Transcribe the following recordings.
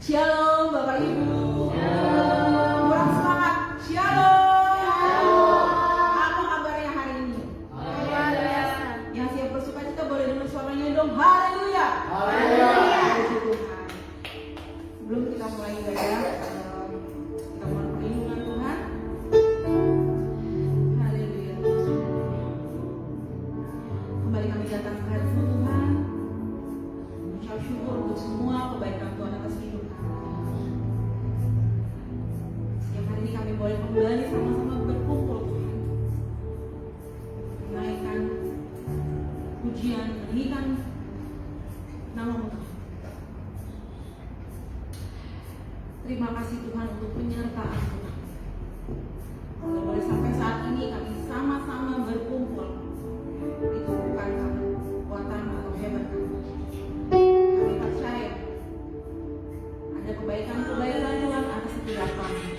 Shalom Bapak Ibu. Kurang semangat. Shalom. Apa kabarnya hari ini? Luar biasa. Yang siap bersuka cita boleh dengar suaranya dong. Haleluya. Haleluya. Sebelum kita mulai ibadah, kita mohon perlindungan Tuhan. Haleluya. Kembali kami datang ke hadirat Tuhan. Ucap syukur untuk semua kebaikan Tuhan atas hidup kami. Setiap hari ini kami boleh kembali sama-sama berkumpul Tuhan, menaikkan pujian, meninggikan nama-Mu Tuhan. Terima kasih Tuhan untuk penyertaan Tuhan. Kalau boleh sampai saat ini kami sama-sama berkumpul, itu bukan karena kekuatan atau hebat kami. Kami percaya ada kebaikan-kebaikan Tuhan atas setiap kami.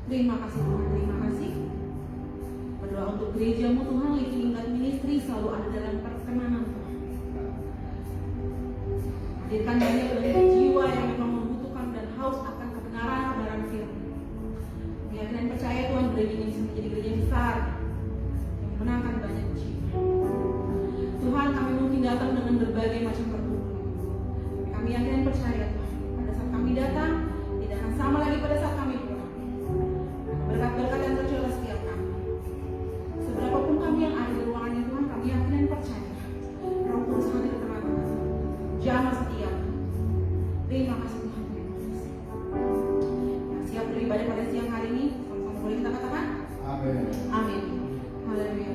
Terima kasih Tuhan, terima kasih. Berdoa untuk gereja-Mu Tuhan, Living God Ministry selalu ada dalam perkenanan Tuhan. Hadirkan banyak jiwa yang memang membutuhkan dan haus akan kebenaran firman. Kami yakin dan percaya Tuhan gereja ini bisa menjadi gereja besar yang memenangkan banyak jiwa. Tuhan, kami mungkin datang dengan berbagai macam pergumulan. Kami yakin dan percaya Tuhan, pada saat kami datang tidak akan sama lagi pada saat kami pulang. Berkat-berkat yang tercurah setiap kami. Seberapapun kami yang ada di ruangan ini Tuhan, kami yakin dan percaya Roh Kudus hadir di tengah-tengah. Jamah setiap. Terima kasih Tuhan, terima kasih. Yang siap beribadah pada siang hari ini, sama-sama boleh kita katakan? Amin. Amin. Haleluya.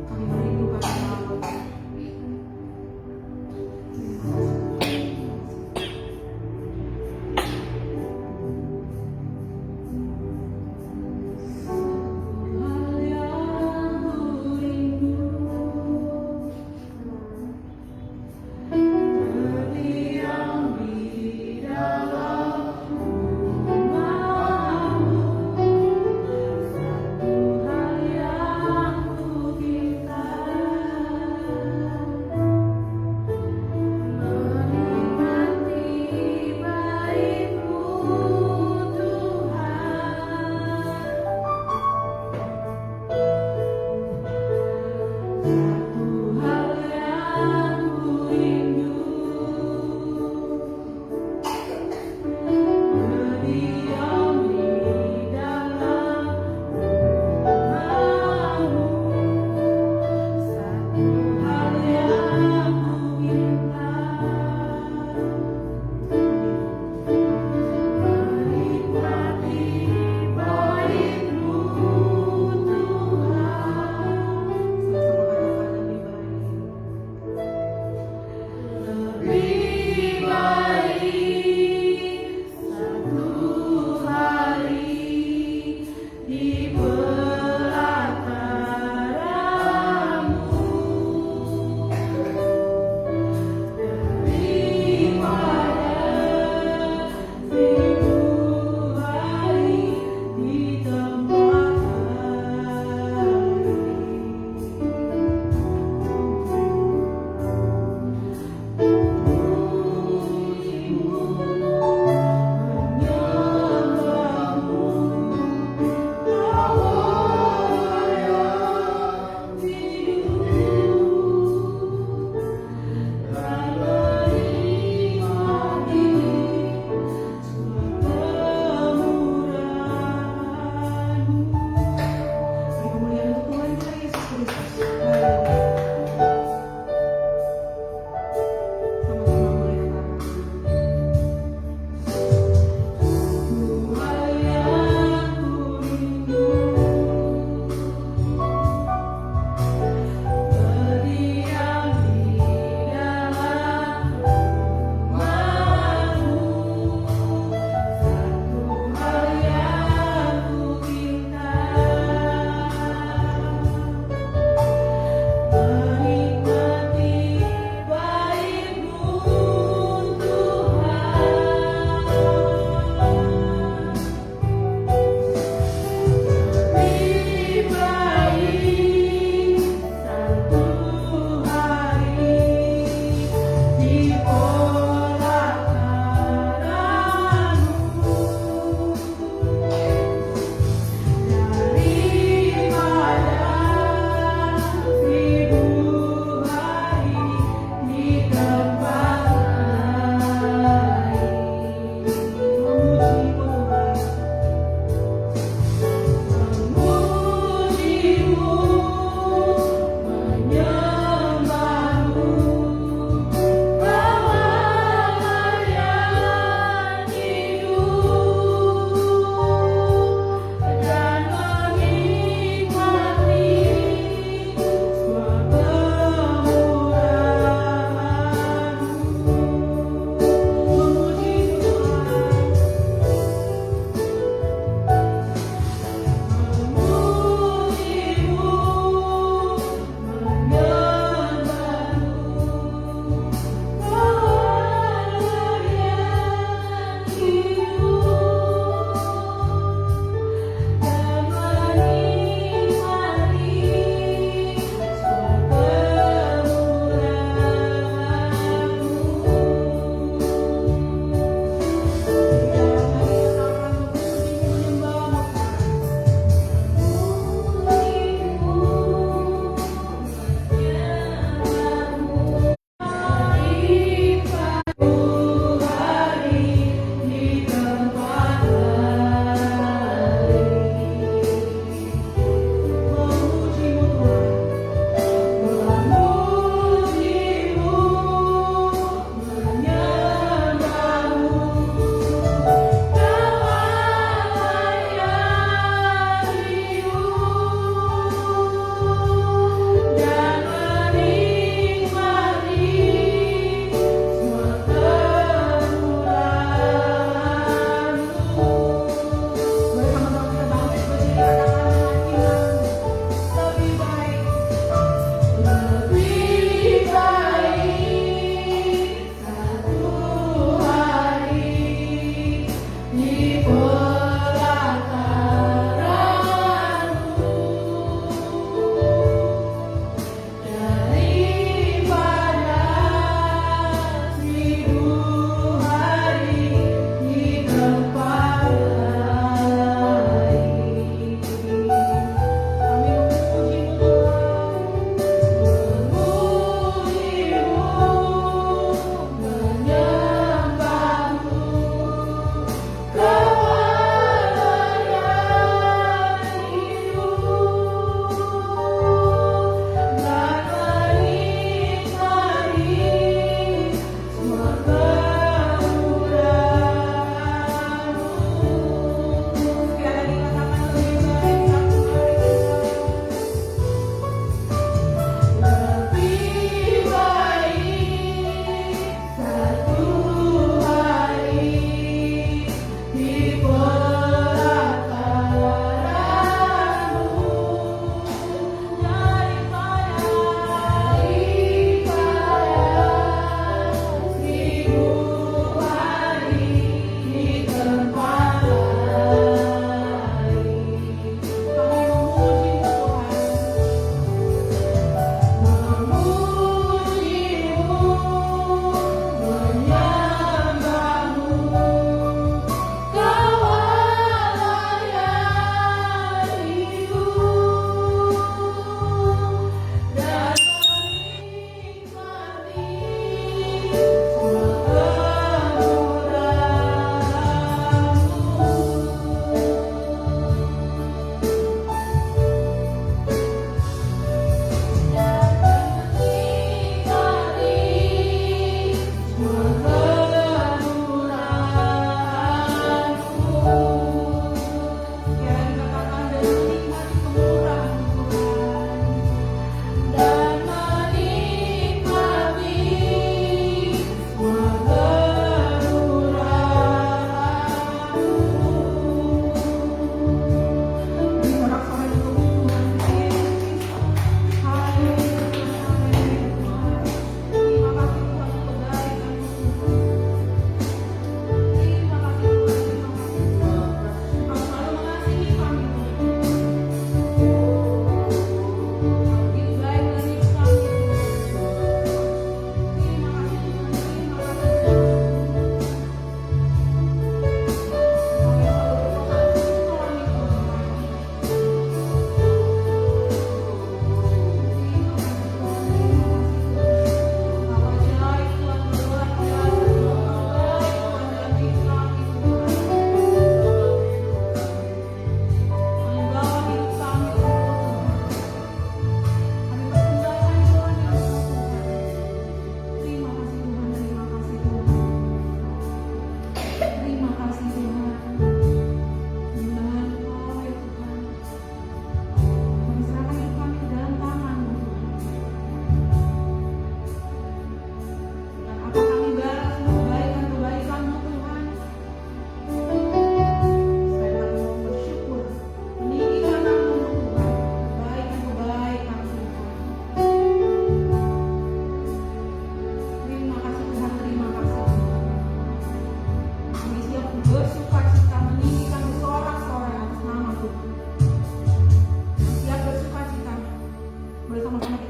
Kami merindukan nama-Mu. Hal yang ku rindu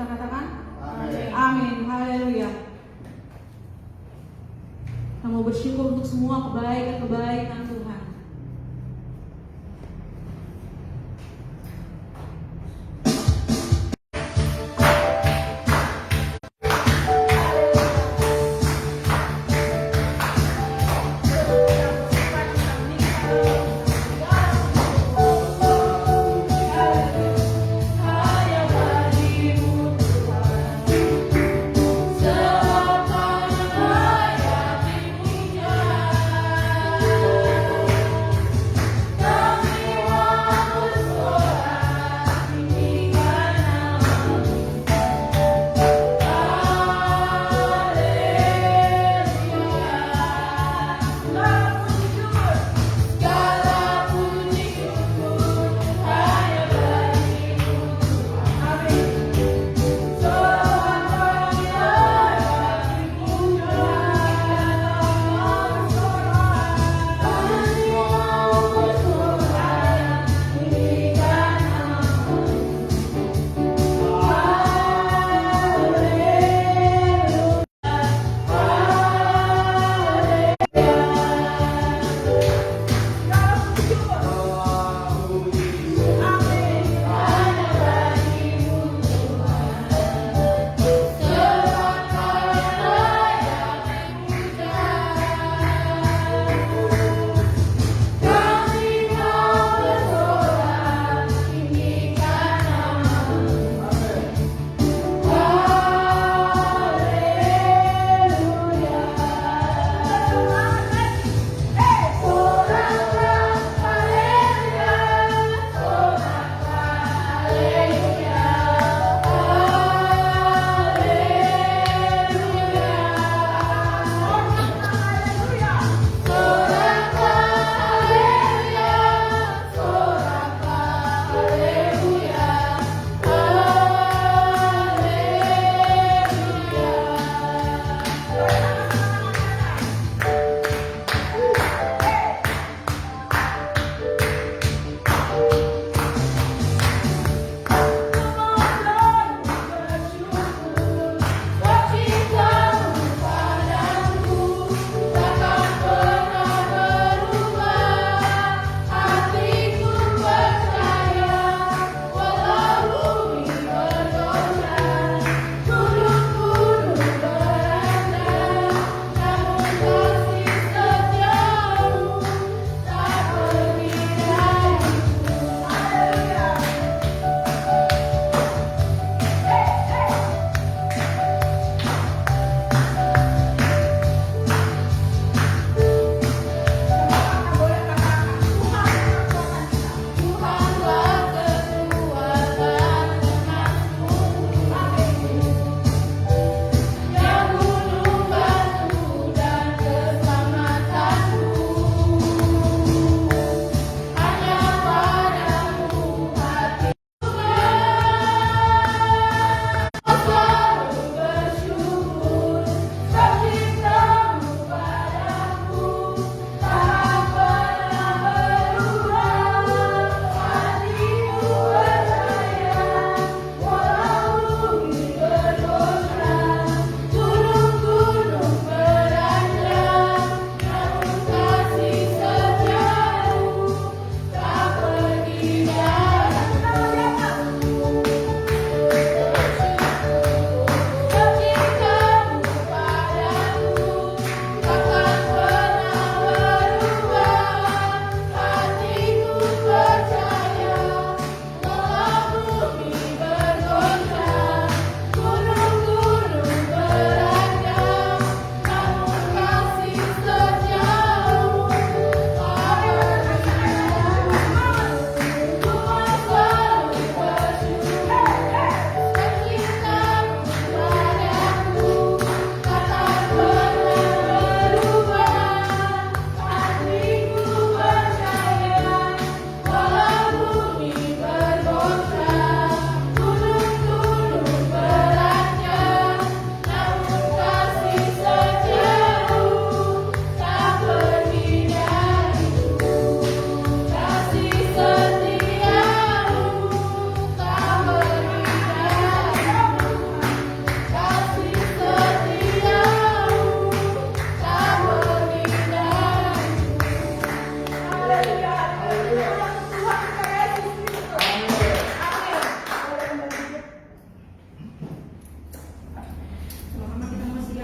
kita katakan? Amin. Amin. Haleluya. Kita mau bersyukur untuk semua kebaikan-kebaikan Tuhan. Segala yang dipuja.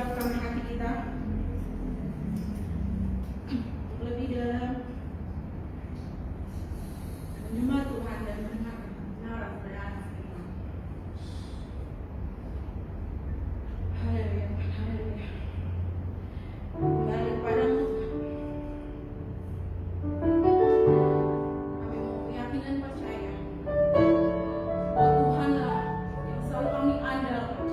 siapkan hati kita lebih dalam menyembah Tuhan dan mendengar kebenaran kebenaran firman. Haleluya, haleluya. Kembali kepadamu. Kami mau yakin dan percaya bahwa Tuhanlah yang selalu kami andalkan.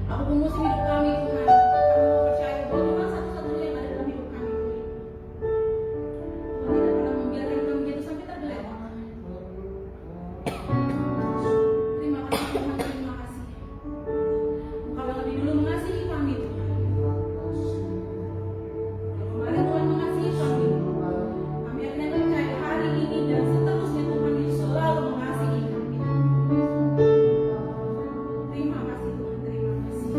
Apapun musim hidup kami, Tuhan, kami mau percaya bahwa Tuhan satu-satunya yang ada dalam hidup kami. Tuhan tidak pernah membiarkan kami jatuh sampai tergeletak. Terima kasih Tuhan, terima kasih. Engkau yang lebih dulu mengasihi kami, Tuhan. Yang kemarin Tuhan mengasihi kami. Kami akan percaya hari ini dan seterusnya Tuhan Yesus selalu mengasihi kami. Terima kasih Tuhan, terima kasih.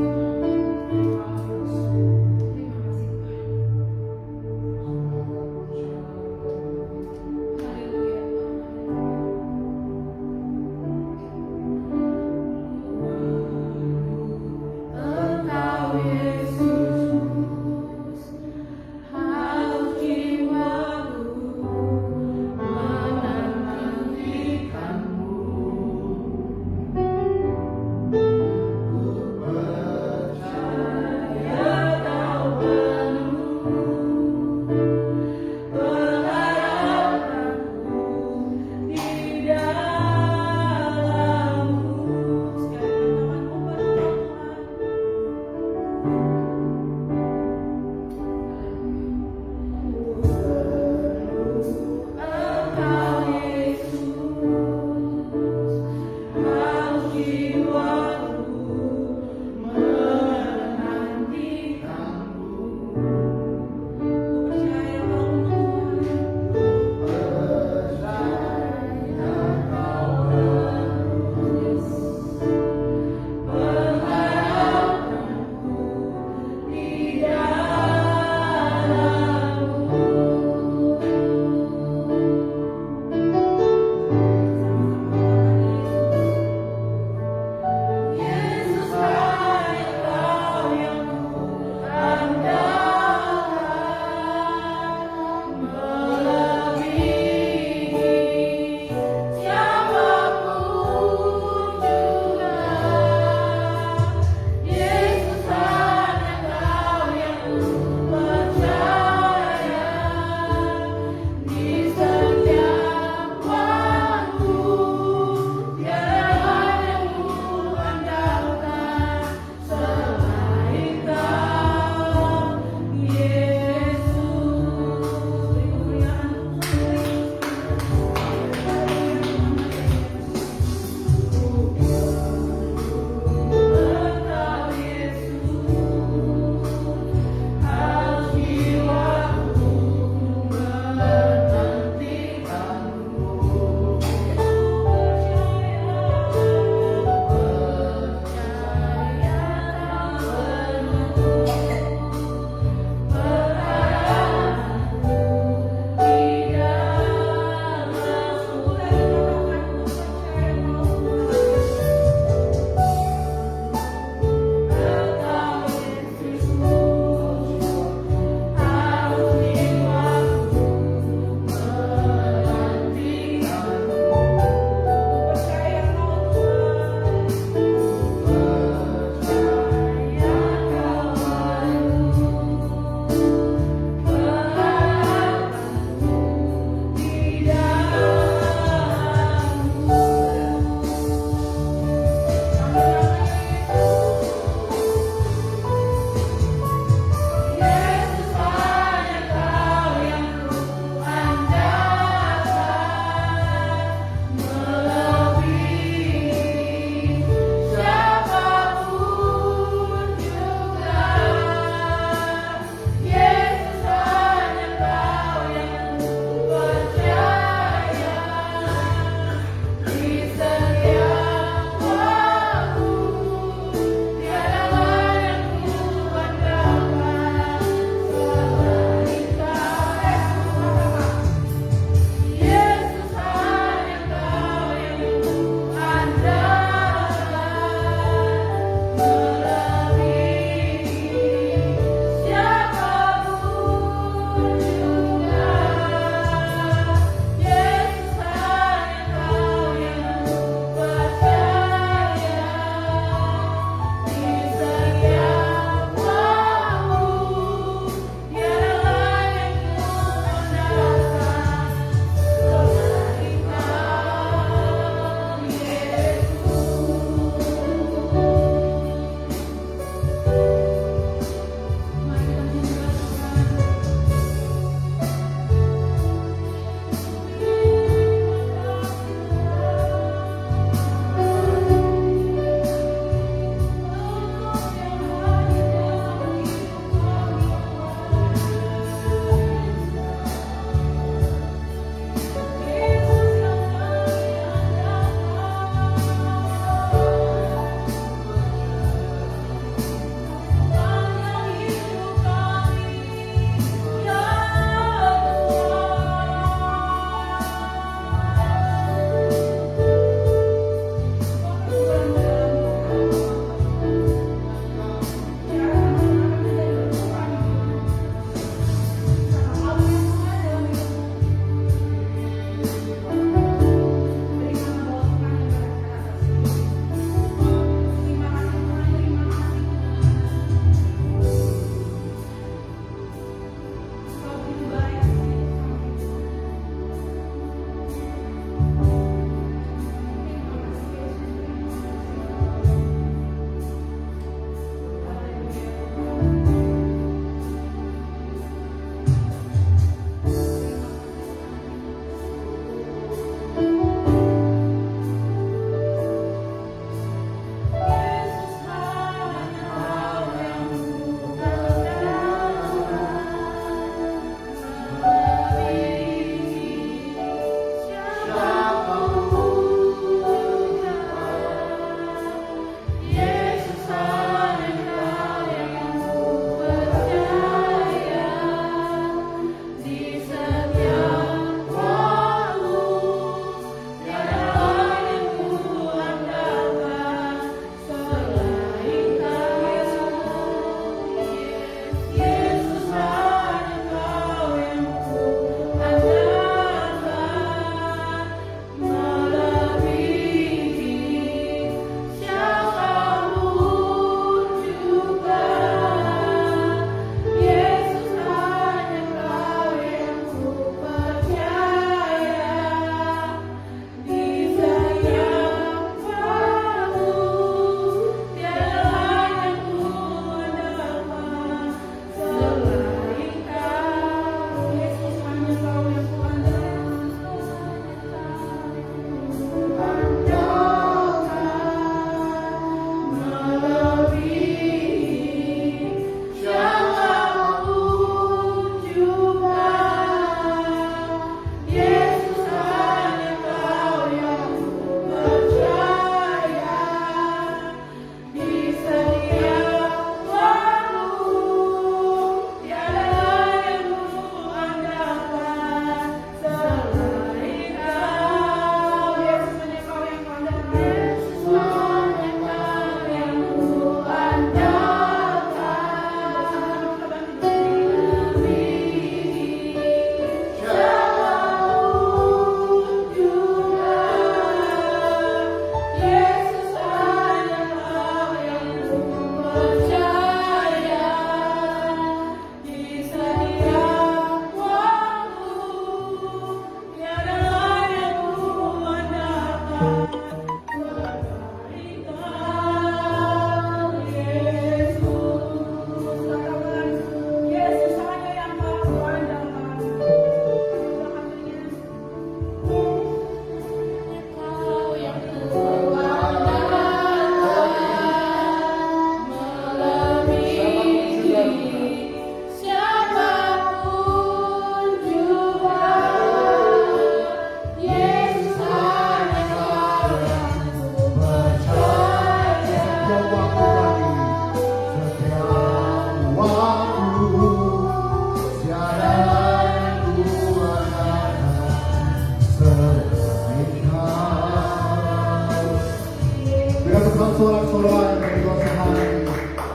sorak-sorai dari suasana hati.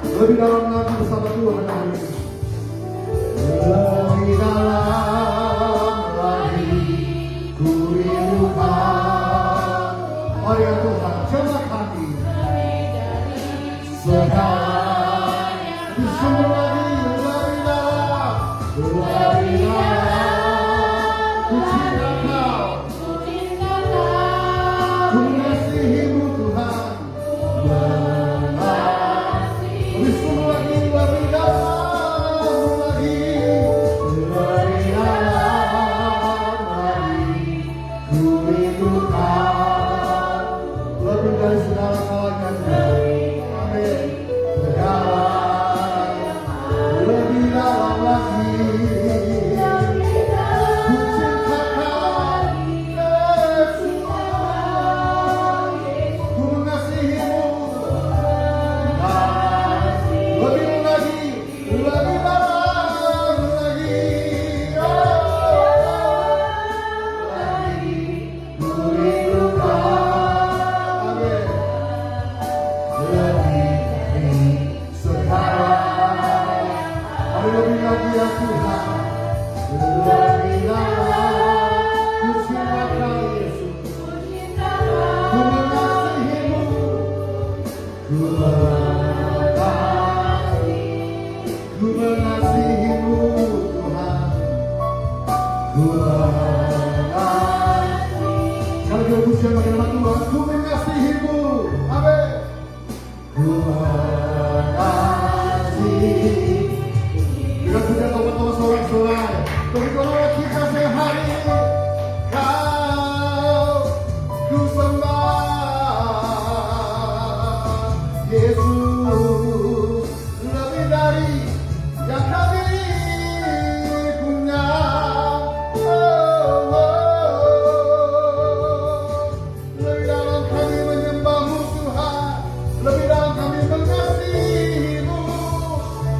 Lebih dalam lagi bersama Tuhan hari ini. Lebih dalam lagi ku rindukan. Oh ya Tuhan, jemaat hati sekarang disungguh lagi lebih dalam ku cinta Kau, ku mengasihimu Tuhan. Lebih sungguh lagi lebih dalam lagi ku rindukan lebih dari segala kalanya. Amin. Sekarang lebih dalam lagi ku cintakan Yesus, ku mengasihimu. Lebih lagi, lebih dalam lagi, lagi ku rindukan. Amin. Lebih sekarang, lebih lagi ya Tuhan, lebih dalam ku cintakan Yesus, ku mengasihimu, ku mengasihimu Tuhan, ku mengasihimu. Kalau kita pujian bagi nama Tuhan, ku mengasihimu. Amin. Ku mengasihi. Kita punya teman-teman sorak-sorai. Bagi kalau kita sehari Kau ku sembah Yesus, lebih dari yang kami punya. Lebih dalam kami menyembahmu Tuhan, lebih dalam kami mengasihimu.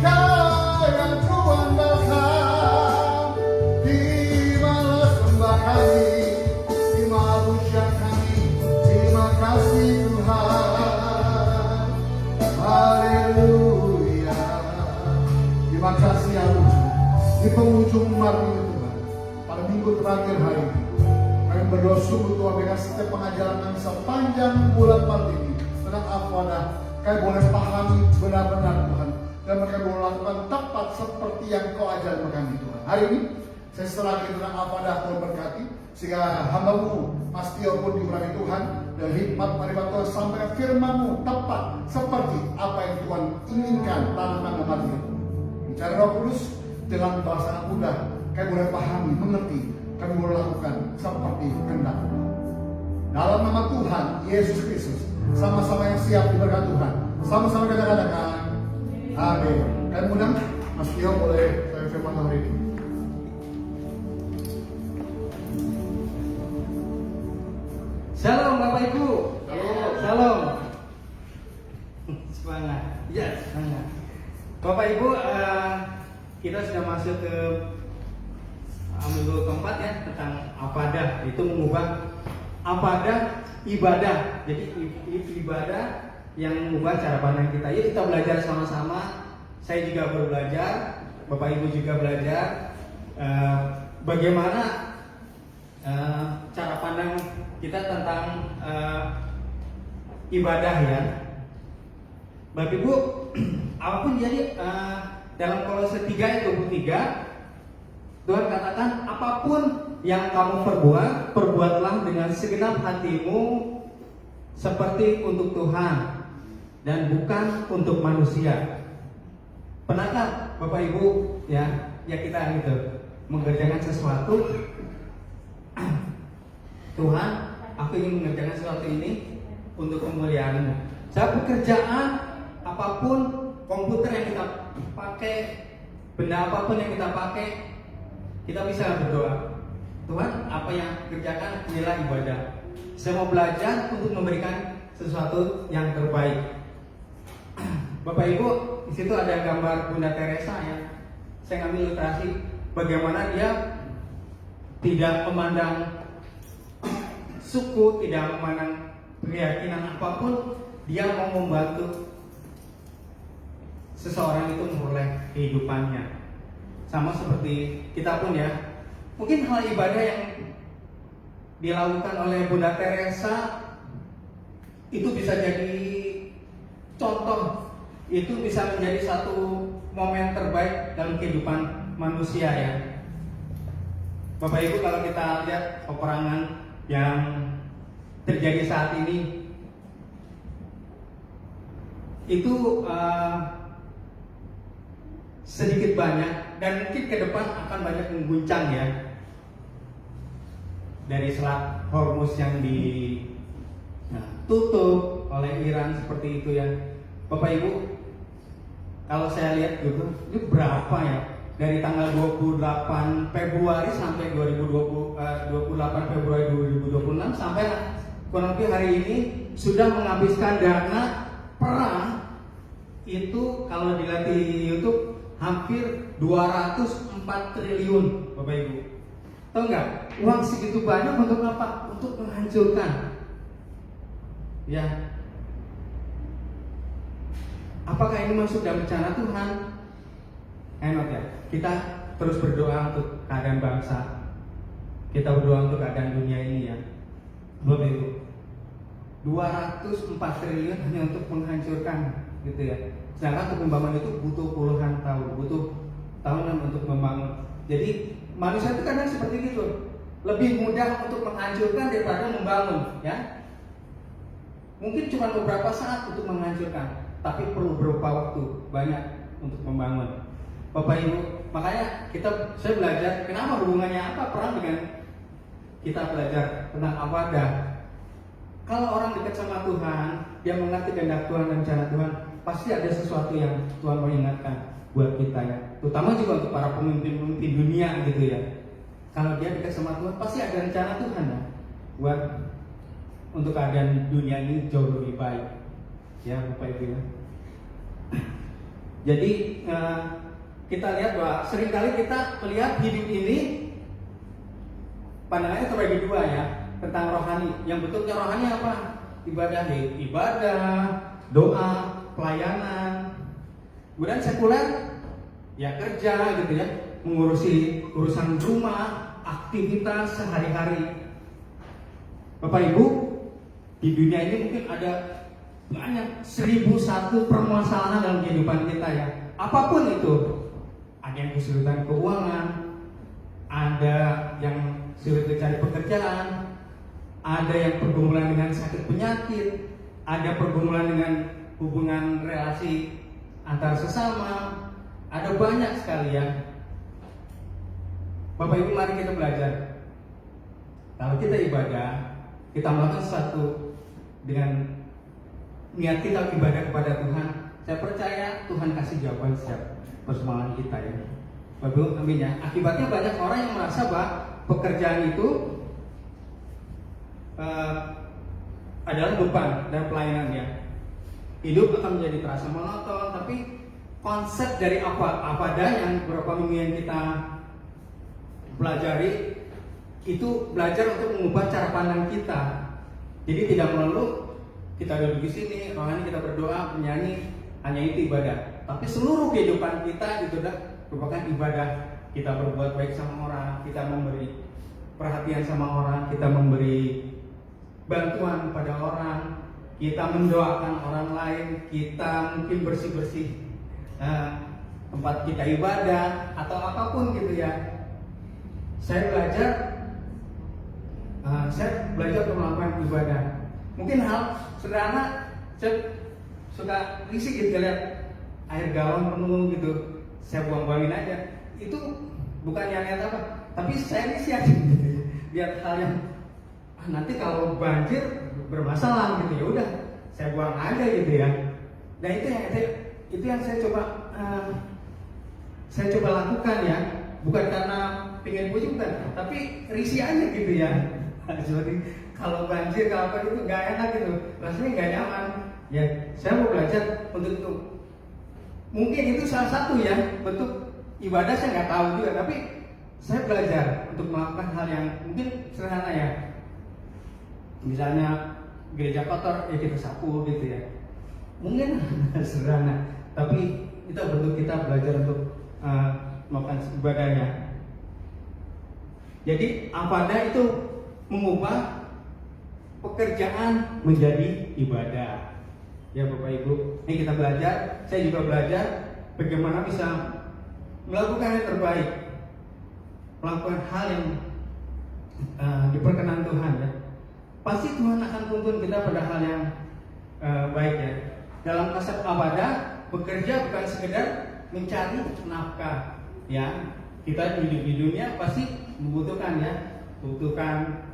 Kau yang ku andalkan, di mana sembah kami, di mana pujian kami. Terima kasih Tuhan. Haleluya. Terima kasih ya Tuhan. Di penghujung Maret ini Tuhan, pada minggu terakhir hari ini, kami berdoa sungguh Tuhan dengan setiap pengajaran kami sepanjang bulan Maret ini tentang Al-Fatihah, kami boleh pahami benar-benar Tuhan, dan mereka boleh lakukan tepat seperti yang Kau ajarkan kami Tuhan. Hari ini saya serahkan tentang Al-Fatihah, Tuhan berkati sehingga hamba-Mu Mas Tio pun diurapi Tuhan, dan hikmat marilah Tuhan sampaikan firman-Mu tepat seperti apa yang Tuhan inginkan tanamkan dalam hati kami. Bicara Roh Kudus dengan bahasa yang mudah, kami boleh pahami, mengerti, kami boleh lakukan seperti kehendak Tuhan. Dalam nama Tuhan Yesus Kristus, sama-sama yang siap diberkati Tuhan, sama-sama kita katakan amin. Kami undang Mas Tio boleh firman hari ini. Shalom Bapak Ibu. Shalom. Semangat. Ya, semangat. Bapak Ibu, kita sudah masuk ke minggu keempat ya, tentang Al-Fatihah. Itu mengubah Al-Fatihah ibadah. Jadi ibadah yang mengubah cara pandang kita. Yuk kita belajar sama-sama. Saya juga baru belajar, Bapak Ibu juga belajar bagaimana cara pandang kita tentang ibadah ya. Bapak Ibu, apapun jadi dalam Kolose 3 ayat 23, Tuhan katakan apapun yang kamu perbuat, perbuatlah dengan segenap hatimu seperti untuk Tuhan dan bukan untuk manusia. Pernahkah Bapak Ibu ya kita gitu mengerjakan sesuatu, Tuhan, aku ingin mengerjakan sesuatu ini untuk kemuliaan-Mu. Saya pekerjaan apapun, komputer yang kita pakai, benda apapun yang kita pakai, kita bisa berdoa, Tuhan, apa yang kerjakan inilah ibadah. Saya mau belajar untuk memberikan sesuatu yang terbaik. Bapak Ibu, di situ ada gambar Bunda Teresa ya. Saya ngambil ilustrasi bagaimana dia tidak memandang suku, tidak memandang keyakinan apapun, dia mau membantu seseorang itu memperoleh kehidupannya. Sama seperti kita pun ya, mungkin hal ibadah yang dilakukan oleh Bunda Teresa itu bisa jadi contoh, itu bisa menjadi satu momen terbaik dalam kehidupan manusia ya. Bapak Ibu, kalau kita lihat peperangan yang terjadi saat ini, itu sedikit banyak dan mungkin ke depan akan banyak mengguncang ya, dari Selat Hormuz yang ditutup oleh Iran seperti itu ya. Bapak Ibu, kalau saya lihat gitu, ini berapa ya, dari tanggal 28 Februari sampai 28 Februari 2026 sampai kurang lebih hari ini sudah menghabiskan dana perang itu, kalau dilihat di YouTube, hampir 204 triliun, Bapak Ibu. Tahu nggak? Uang segitu banyak untuk apa? Untuk menghancurkan. Ya. Apakah ini masuk dalam rencana Tuhan? Enak ya. Kita terus berdoa untuk keadaan bangsa. Kita berdoa untuk keadaan dunia ini ya. Bapak Ibu. 204 triliun hanya untuk menghancurkan, gitu ya. Sedangkan untuk membangun itu butuh puluhan tahun, butuh tahunan untuk membangun. Jadi manusia itu kadang seperti itu, lebih mudah untuk menghancurkan daripada membangun, ya. Mungkin cuma beberapa saat untuk menghancurkan, tapi perlu beberapa waktu banyak untuk membangun. Bapak Ibu, makanya saya belajar kenapa hubungannya apa perang dengan kita belajar tentang ibadah. Kalau orang dekat sama Tuhan, dia mengerti kehendak Tuhan dan rencana Tuhan, pasti ada sesuatu yang Tuhan mau ingatkan buat kita ya. Terutama juga untuk para pemimpin-pemimpin dunia gitu ya. Kalau dia dekat sama Tuhan, pasti ada rencana Tuhan ya, buat untuk keadaan dunia ini jauh lebih baik. Ya, Bapak Ibu ya. Jadi kita lihat bahwa seringkali kita melihat hidup ini pandangannya terbagi dua ya, tentang rohani. Yang bentuknya rohani apa? Ibadah, doa, pelayanan. Kemudian sekuler, ya kerja gitu ya, mengurusi urusan rumah, aktivitas sehari-hari. Bapak Ibu, di dunia ini mungkin ada banyak 1001 permasalahan dalam kehidupan kita ya. Apapun itu, ada yang kesulitan keuangan, ada yang sulit mencari pekerjaan, ada yang pergumulan dengan sakit penyakit, ada pergumulan dengan hubungan relasi antar sesama, ada banyak sekali ya. Bapak Ibu, mari kita belajar. Kalau kita ibadah, kita melakukan sesuatu dengan niat kita ibadah kepada Tuhan, saya percaya Tuhan kasih jawaban setiap persoalan kita ya. Bapak Ibu, amin ya. Akibatnya banyak orang yang merasa bahwa pekerjaan itu adalah beban dan pelayanan ya. Hidup akan menjadi terasa monoton, tapi konsep dari apa yang beberapa minggu yang kita pelajari itu belajar untuk mengubah cara pandang kita. Jadi tidak melulu kita duduk di sini, rohani kita berdoa, menyanyi, hanya itu ibadah. Tapi seluruh kehidupan kita itu merupakan ibadah. Kita berbuat baik sama orang, kita memberi perhatian sama orang, kita memberi bantuan pada orang, kita mendoakan orang lain, kita mungkin bersih-bersih tempat kita ibadah atau apapun gitu ya. Saya belajar untuk melakukan ibadah. Mungkin hal sederhana, saya suka risih gitu lihat air galon penuh gitu, saya buang-buangin aja. Itu bukan yang niat apa, tapi saya risih aja gitu. Biar hal yang nanti kalau banjir bermasalah gitu, ya udah saya buang aja gitu ya. Dan itu yang saya coba lakukan ya, bukan karena pengen puji, bukan, tapi risih aja gitu ya. Seperti kalau banjir, kalau apa itu nggak enak gitu, rasanya nggak nyaman. Ya, saya mau belajar untuk itu. Mungkin itu salah satu ya bentuk ibadah, saya nggak tahu juga, tapi saya belajar untuk melakukan hal yang mungkin sederhana ya. Misalnya gereja kotor, ya kita sapu gitu ya. mungkin sederhana, tapi itu bentuk kita belajar untuk melakukan ibadahnya. Jadi apada itu mengubah pekerjaan menjadi ibadah. Ya Bapak Ibu, ini kita belajar, saya juga belajar bagaimana bisa melakukan yang terbaik, melakukan hal yang diperkenan Tuhan ya. Pasti Tuhan akan tuntun kita pada hal yang baik ya. Dalam konsep apada, bekerja bukan sekedar mencari nafkah ya. Kita hidup di dunia pasti membutuhkan ya, membutuhkan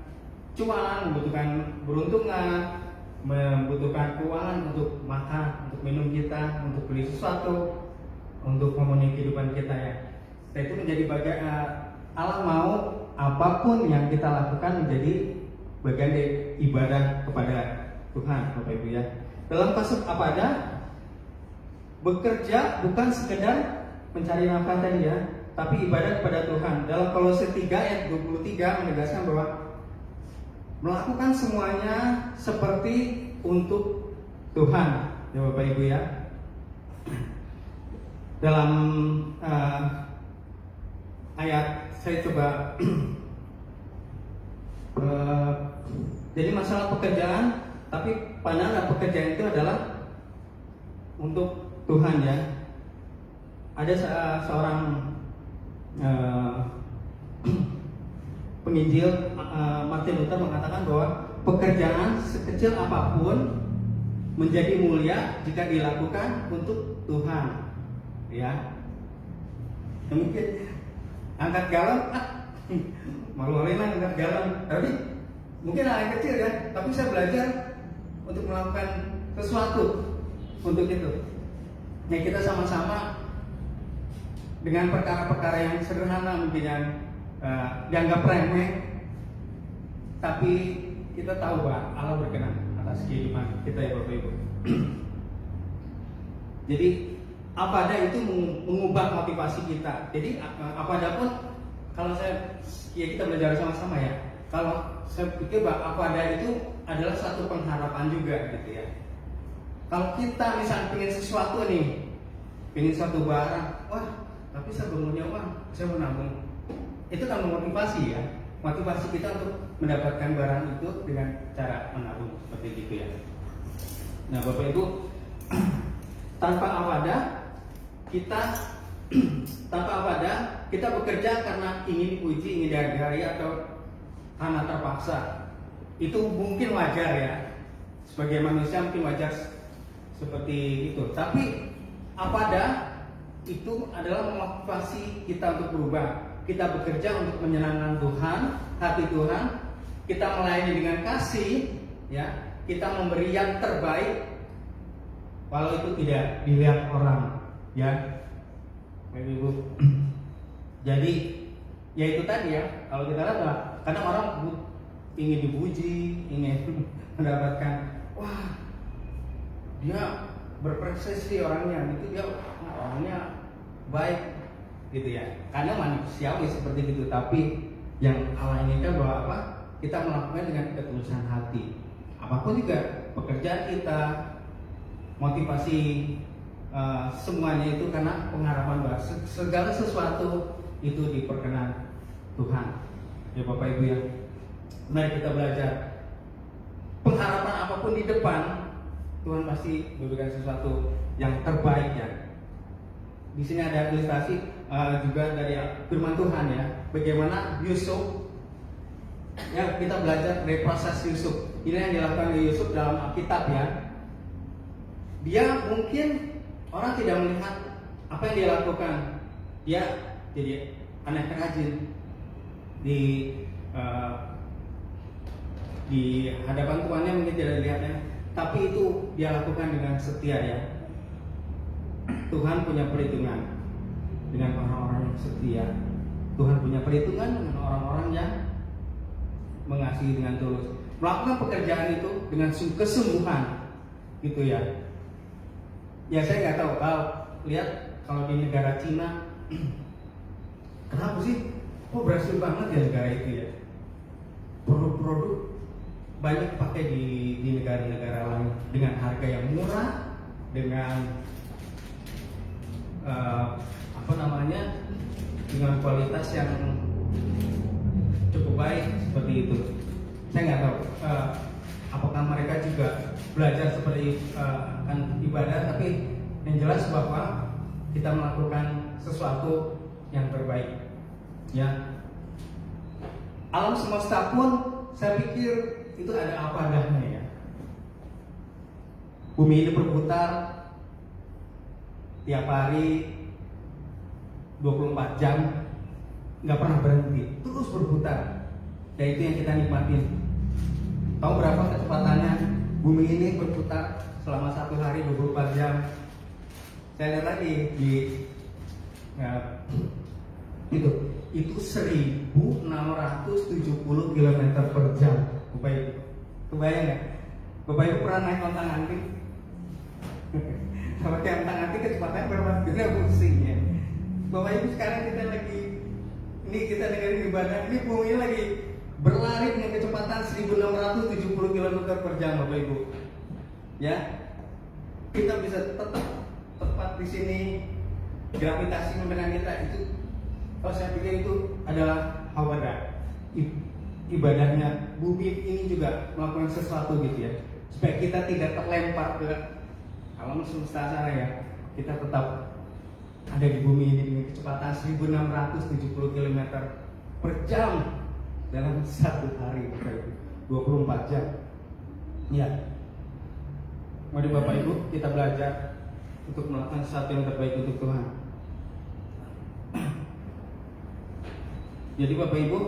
cuan, membutuhkan beruntungan, membutuhkan keuangan untuk makan, untuk minum kita, untuk beli sesuatu, untuk memenuhi kehidupan kita ya. Nah, itu menjadi bagian Allah mau apapun yang kita lakukan menjadi bagian dari ibadah kepada Tuhan, Bapak Ibu ya. Dalam konsep apada, bekerja bukan sekedar mencari nafkah tadi ya, tapi ibadah kepada Tuhan. Dalam Kolose 3 ayat 23 menegaskan bahwa melakukan semuanya seperti untuk Tuhan, ya Bapak Ibu ya. Dalam ayat saya coba jadi masalah pekerjaan, tapi pandangan pekerjaan itu adalah untuk Tuhan ya. Ada seorang penginjil Martin Luther mengatakan bahwa pekerjaan sekecil apapun menjadi mulia jika dilakukan untuk Tuhan ya. Mungkin angkat galon malu-maluin lah angkat galon, tapi mungkin hal yang kecil ya, tapi saya belajar untuk melakukan sesuatu untuk itu. Nah, kita sama-sama dengan perkara-perkara yang sederhana mungkin yang dianggap remeh, tapi kita tahu bahwa Allah berkenan atas kehidupan kita ya Bapak Ibu. Jadi apada itu mengubah motivasi kita. Jadi apada pun kalau kita belajar sama-sama ya. Kalau saya pikir bahwa apada itu adalah satu pengharapan juga gitu ya. Kalau kita misalnya ingin sesuatu nih, ingin suatu barang, wah tapi saya belum punya uang, saya mau nabung. Itu kan memotivasi ya, motivasi kita untuk mendapatkan barang itu dengan cara menabung seperti itu ya. Nah Bapak Ibu, tanpa apada kita bekerja karena ingin dipuji, ingin dihargai atau karena terpaksa. Itu mungkin wajar ya, sebagai manusia mungkin wajar seperti itu. Tapi apada itu adalah motivasi kita untuk berubah. Kita bekerja untuk menyenangkan Tuhan, hati Tuhan. Kita melayani dengan kasih, ya. Kita memberi yang terbaik, walau itu tidak dilihat orang, ya. Bapak Ibu. Jadi, ya itu tadi ya. Kalau kita lihat, kadang orang ingin dipuji, ingin mendapatkan, wah, dia berprestasi orangnya, gitu dia orangnya baik. Gitu ya, karena manusiawi seperti itu. Tapi yang Allah inginkan bahwa apa? Kita melakukan dengan ketulusan hati. Apapun juga pekerjaan kita, motivasi semuanya itu karena pengharapan bahwa segala sesuatu itu diperkenan Tuhan. Ya Bapak Ibu ya, mari kita belajar. Pengharapan apapun di depan, Tuhan pasti memberikan sesuatu yang terbaik ya. Di sini ada ilustrasi juga dari firman Tuhan ya, bagaimana Yusuf ya, kita belajar dari proses Yusuf. Ini yang dilakukan oleh Yusuf dalam Alkitab ya. Dia mungkin orang tidak melihat apa yang dia lakukan. Dia jadi anak rajin di hadapan Tuhannya mungkin tidak dilihatnya, tapi itu dia lakukan dengan setia ya. Tuhan punya perhitungan dengan orang-orang yang setia. Tuhan punya perhitungan dengan orang-orang yang mengasihi dengan tulus. Melakukan pekerjaan itu dengan kesungguhan, gitu ya. Ya saya nggak tahu kalau lihat kalau di negara Cina, kenapa sih? Kok berhasil banget ya negara itu ya? Produk-produk banyak pakai di negara-negara lain dengan harga yang murah, dengan dengan kualitas yang cukup baik seperti itu. Saya nggak tahu apakah mereka juga belajar seperti akan ibadah, tapi yang jelas bahwa kita melakukan sesuatu yang terbaik. Ya, alam semesta pun saya pikir itu ada apa adanya ya. Bumi ini berputar tiap hari 24 jam, nggak pernah berhenti, terus berputar. Dan itu yang kita nikmatin. Tahu berapa kecepatannya bumi ini berputar selama satu hari 24 jam? Saya lihat lagi di itu 1670 km per jam. Bapak Ibu, kebayang nggak? Bapak Ibu pernah naik ontang anting? Sama kayak ontang anting kecepatannya berapa? Kita pusing ya. Bapak Ibu, sekarang kita dengerin ibadah, ini bumi lagi berlari dengan kecepatan 1670 km per jam, Bapak Ibu. Ya, kita bisa tetap tepat di sini. Gravitasi membenang kita itu, kalau saya pikir itu adalah hawadah. Ibadahnya bumi ini juga melakukan sesuatu gitu ya, supaya kita tidak terlempar ke alam semesta sana ya. Kita tetap ada di bumi ini dengan kecepatan 1670 km per jam dalam satu hari, 24 jam. Ya, mari Bapak Ibu kita belajar untuk melakukan sesuatu yang terbaik untuk Tuhan. Jadi Bapak Ibu,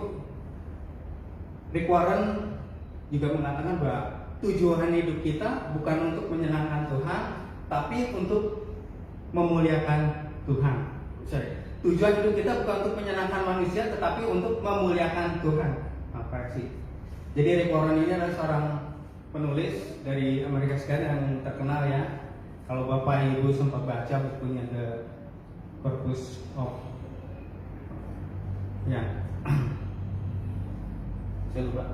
Rick Warren juga mengatakan bahwa tujuan hidup kita bukan untuk menyenangkan Tuhan, tapi untuk memuliakan Tuhan. Tujuan hidup kita bukan untuk menyenangkan manusia, tetapi untuk memuliakan Tuhan. Apa sih? Jadi Rick Warren ini adalah seorang penulis dari Amerika Serikat yang terkenal ya. Kalau Bapak Ibu sempat baca bukunya The Purpose of ya, saya lupa.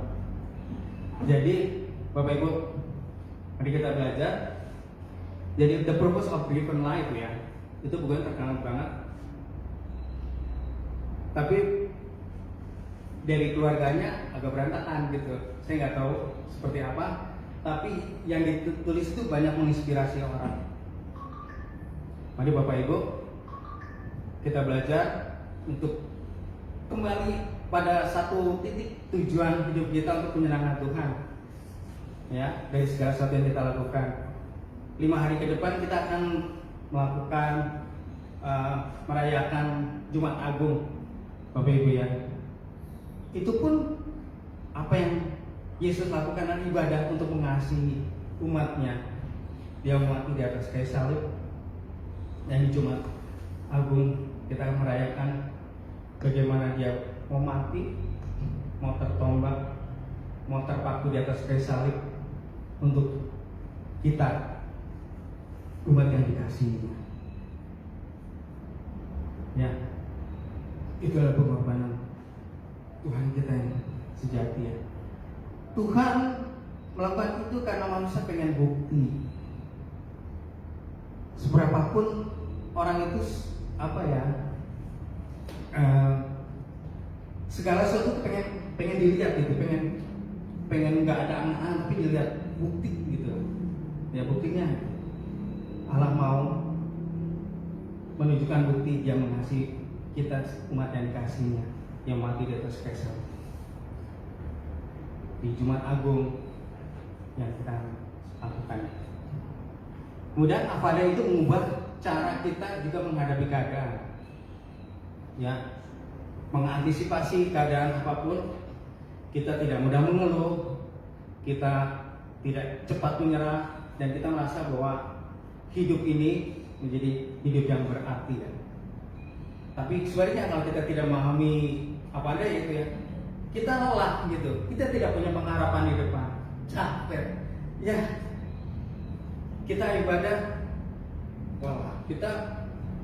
Jadi Bapak Ibu, mari kita belajar. Jadi The Purpose of Given Life ya, itu bukan terkenal banget. Tapi dari keluarganya agak berantakan gitu. Saya nggak tahu seperti apa. Tapi yang ditulis itu banyak menginspirasi orang. Mari Bapak Ibu, kita belajar untuk kembali pada satu titik tujuan hidup kita untuk menyenangkan Tuhan. Ya, dari segala sesuatu yang kita lakukan. 5 hari ke depan kita akan melakukan merayakan Jumat Agung, Bapak Ibu ya. Itu pun apa yang Yesus lakukan adalah ibadah untuk mengasihi umatnya. Dia mati di atas kayu salib. Dan di Jumat Agung kita akan merayakan bagaimana dia mau mati, mau tertombak, mau terpaku di atas kayu salib untuk kita, umat yang dikasihi. Ya, itu adalah pengorbanan Tuhan kita yang sejati ya. Tuhan melakukan itu karena manusia pengen bukti. Seberapapun orang itu segala sesuatu pengen dilihat gitu, pengen nggak ada angan-angan tapi dilihat bukti gitu. Ya buktinya Allah mau menunjukkan bukti dia mengasihi kita, umat yang dikasihnya yang mati di atas kayu salib. Di Jumat Agung yang kita lakukan. Kemudian Avada itu mengubah cara kita juga menghadapi keadaan. Ya, mengantisipasi keadaan apapun, kita tidak mudah mengeluh, kita tidak cepat menyerah, dan kita merasa bahwa hidup ini menjadi hidup yang berarti ya. Tapi sebenarnya kalau kita tidak memahami apa ada itu ya, kita lelah gitu, kita tidak punya pengharapan di depan, capek ya. Kita ibadah, wah kita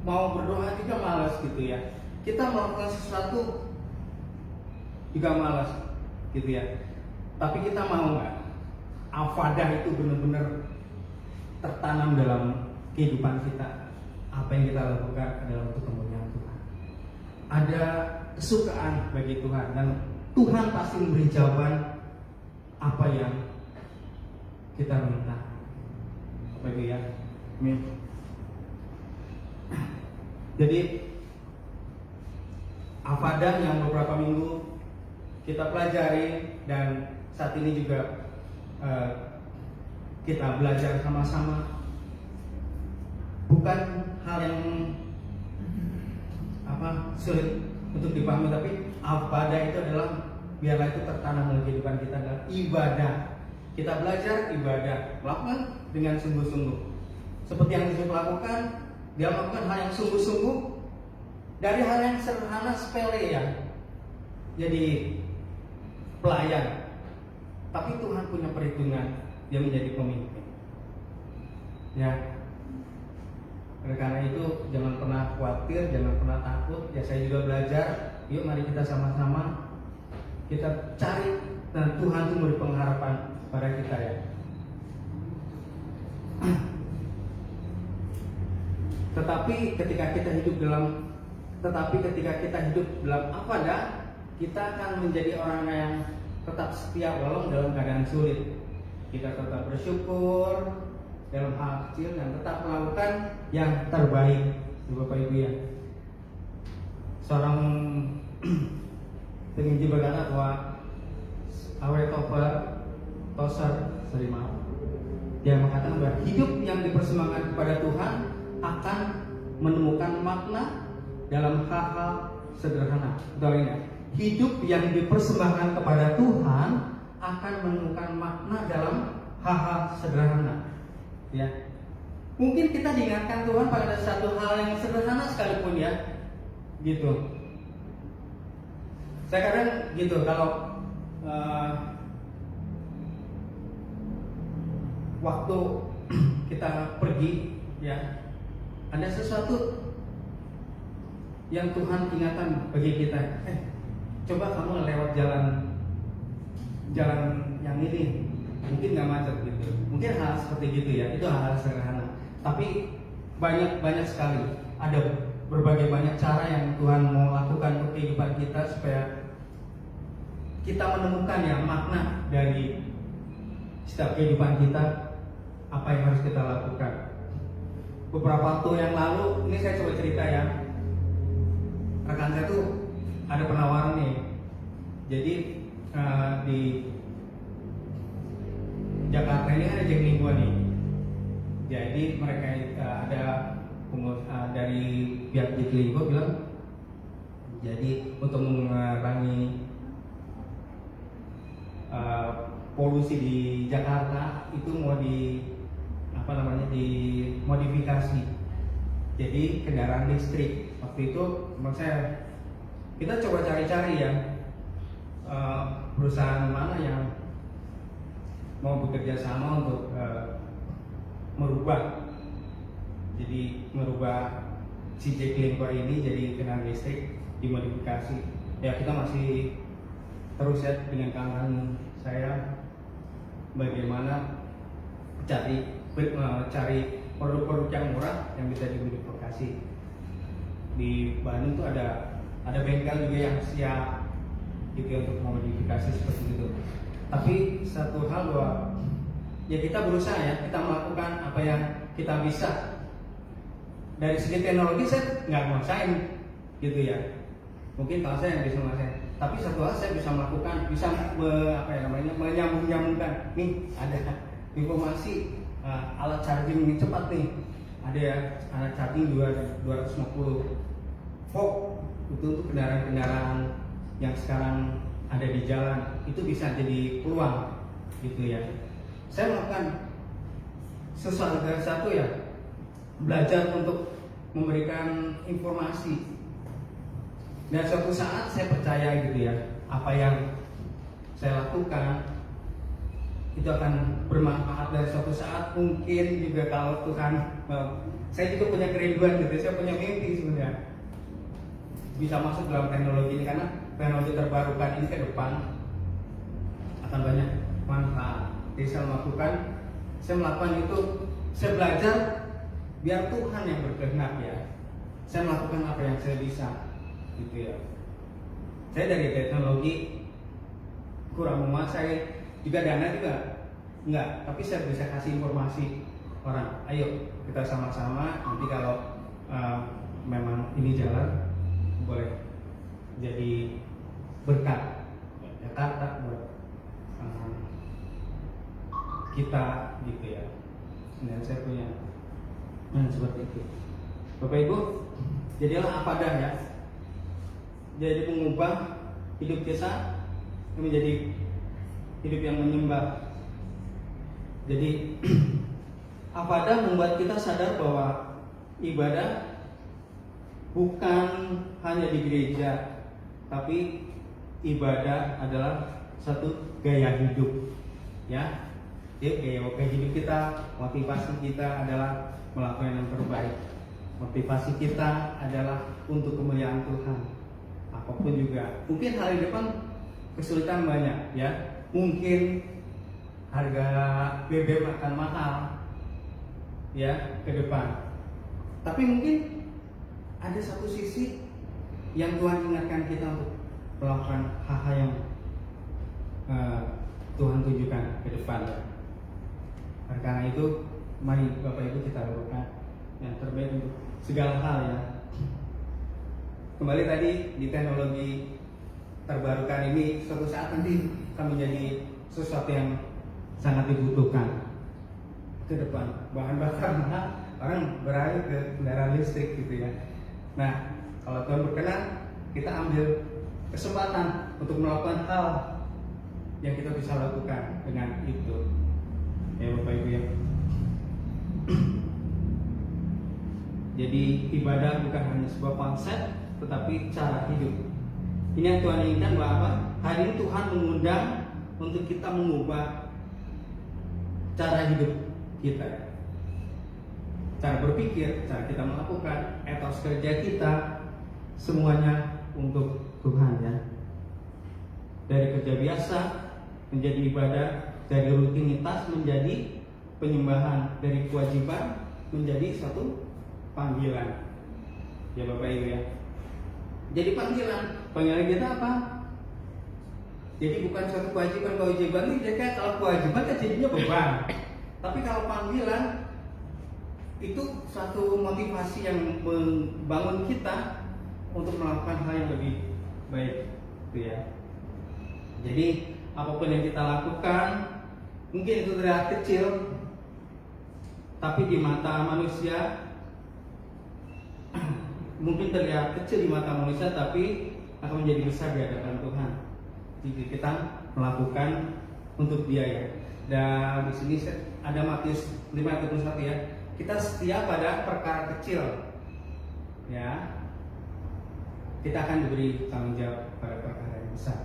mau berdoa juga malas gitu ya. Kita melakukan sesuatu juga malas gitu ya. Tapi kita mau nggak Avadah itu benar-benar tertanam dalam kehidupan kita, apa yang kita lakukan adalah untuk kemuliaan Tuhan. Ada kesukaan bagi Tuhan dan Tuhan pasti memberi jawaban apa yang kita minta. Bagi ya, amin. Jadi Al-Fadhan yang beberapa minggu kita pelajari dan saat ini juga kita belajar sama-sama, bukan hal yang sulit untuk dipahami, tapi Al-Fadhan itu adalah biarlah itu tertanam dalam kehidupan kita adalah ibadah. Kita belajar ibadah, melakukan dengan sungguh-sungguh. Seperti yang Yusuf lakukan, dia melakukan hal yang sungguh-sungguh dari hal yang sederhana sepele ya. Jadi pelayan, tapi Tuhan punya perhitungan, dia menjadi pemimpin. Ya, oleh karena itu jangan pernah khawatir, jangan pernah takut. Ya saya juga belajar. Yuk mari kita sama-sama kita cari dan Tuhan itu memberi pengharapan pada kita ya. Tetapi ketika kita hidup dalam apa dah, kita akan menjadi orang yang tetap setia walau dalam keadaan sulit. Kita tetap bersyukur dalam hal kecil dan tetap melakukan yang terbaik. Bapak Ibu ya, seorang penginjil berkata bahwa dia mengatakan bahwa hidup yang dipersembahkan kepada Tuhan akan menemukan makna dalam hal-hal sederhana. Hidup yang dipersembahkan kepada Tuhan akan menemukan makna dalam hal-hal sederhana. Ya, mungkin kita diingatkan Tuhan pada satu hal yang sederhana sekalipun ya, gitu. Saya kadang gitu kalau waktu kita pergi ya, ada sesuatu yang Tuhan ingatkan bagi kita. Coba kamu lewat jalan yang ini, mungkin nggak macet gitu. Mungkin hal seperti gitu ya, itu hal sederhana. Tapi banyak sekali, ada berbagai banyak cara yang Tuhan mau lakukan untuk kehidupan kita supaya kita menemukan ya makna dari setiap kehidupan kita, apa yang harus kita lakukan. Beberapa waktu yang lalu, ini saya coba cerita ya, rekan saya tuh ada penawaran nih. Jadi di Jakarta ini ada Jack Lingua nih. Jadi mereka ada dari pihak Jack Lingua bilang, jadi untuk mengurangi polusi di Jakarta itu mau dimodifikasi jadi kendaraan listrik. Waktu itu kita coba cari-cari ya perusahaan mana yang mau bekerja sama untuk merubah si Jack Lingua ini jadi kendaraan listrik dimodifikasi. Ya kita masih terus ya dengan kawan saya bagaimana cari produk-produk yang murah yang bisa dimodifikasi. Di Bandung tuh ada bengkel juga yang siap gitu untuk memodifikasi seperti itu. Tapi satu hal bahwa ya kita berusaha ya, kita melakukan apa yang kita bisa. Dari segi teknologi saya nggak nguasain gitu ya. Mungkin kalau saya yang bisa nguasain. Tapi satu hal saya bisa melakukan, menyambung-nyambungkan. Nih ada informasi alat charging yang cepat nih. Ada ya alat charging 250 volt itu untuk kendaraan-kendaraan yang sekarang ada di jalan, itu bisa jadi peluang gitu ya. Saya melakukan sesuatu ya, belajar untuk memberikan informasi. Dan suatu saat saya percaya gitu ya, apa yang saya lakukan itu akan bermanfaat. Dan suatu saat mungkin juga kalau Tuhan, saya juga punya kerinduan gitu, saya punya mimpi sebenarnya bisa masuk dalam teknologi ini, karena teknologi terbarukan ini ke depan akan banyak manfaat. Jadi saya melakukan itu, saya belajar biar Tuhan yang berkehendak ya. Saya melakukan apa yang saya bisa, gitu ya. Saya dari teknologi kurang menguasai, juga dana juga enggak, tapi saya bisa kasih informasi orang. Ayo kita sama-sama nanti kalau memang ini jalan boleh jadi berkat Jakarta buat kita gitu ya. Dan saya punya seperti itu. Bapak Ibu, jadilah apa adanya. Jadi mengubah hidup kita menjadi hidup yang menyembah. Jadi Afadah membuat kita sadar bahwa ibadah bukan hanya di gereja, tapi ibadah adalah satu gaya hidup, ya. Gaya hidup kita, motivasi kita adalah melakukan yang terbaik. Motivasi kita adalah untuk kemuliaan Tuhan. Apapun juga. Mungkin hari depan kesulitan banyak, ya. Mungkin harga BBM akan mahal, ya, ke depan. Tapi mungkin ada satu sisi yang Tuhan ingatkan kita untuk melakukan hal-hal yang Tuhan tunjukkan ke depan. Karena itu, mari Bapak Ibu kita lakukan yang terbaik untuk segala hal ya. Kembali tadi di teknologi terbarukan ini, suatu saat nanti akan menjadi sesuatu yang sangat dibutuhkan ke depan. Bahan bakar mahal, orang beralih ke kendaraan listrik gitu ya. Nah, kalau Tuhan berkenan, kita ambil kesempatan untuk melakukan hal yang kita bisa lakukan dengan itu. Ya Bapak Ibu ya. Jadi ibadah bukan hanya sebuah konsep, tetapi cara hidup. Ini yang Tuhan inginkan bahwa hari ini Tuhan mengundang untuk kita mengubah cara hidup kita, cara berpikir, cara kita melakukan, etos kerja kita, semuanya untuk Tuhan ya. Dari kerja biasa menjadi ibadah, dari rutinitas menjadi penyembahan, dari kewajiban menjadi satu panggilan. Ya Bapak Ibu ya. Jadi panggilan kita apa? Jadi bukan suatu kewajiban ini jadi kalau kewajiban kan jadinya beban. Tapi kalau panggilan itu satu motivasi yang membangun kita untuk melakukan hal yang lebih baik, gitu ya. Jadi apapun yang kita lakukan, mungkin itu terlihat kecil, tapi di mata manusia mungkin terlihat kecil di mata manusia, tapi akan menjadi besar di hadapan Tuhan jika kita melakukan untuk Dia ya. Dan di sini ada Matius 5:21 ya. Kita setia pada perkara kecil, ya. Kita akan diberi tanggung jawab pada perkara yang besar.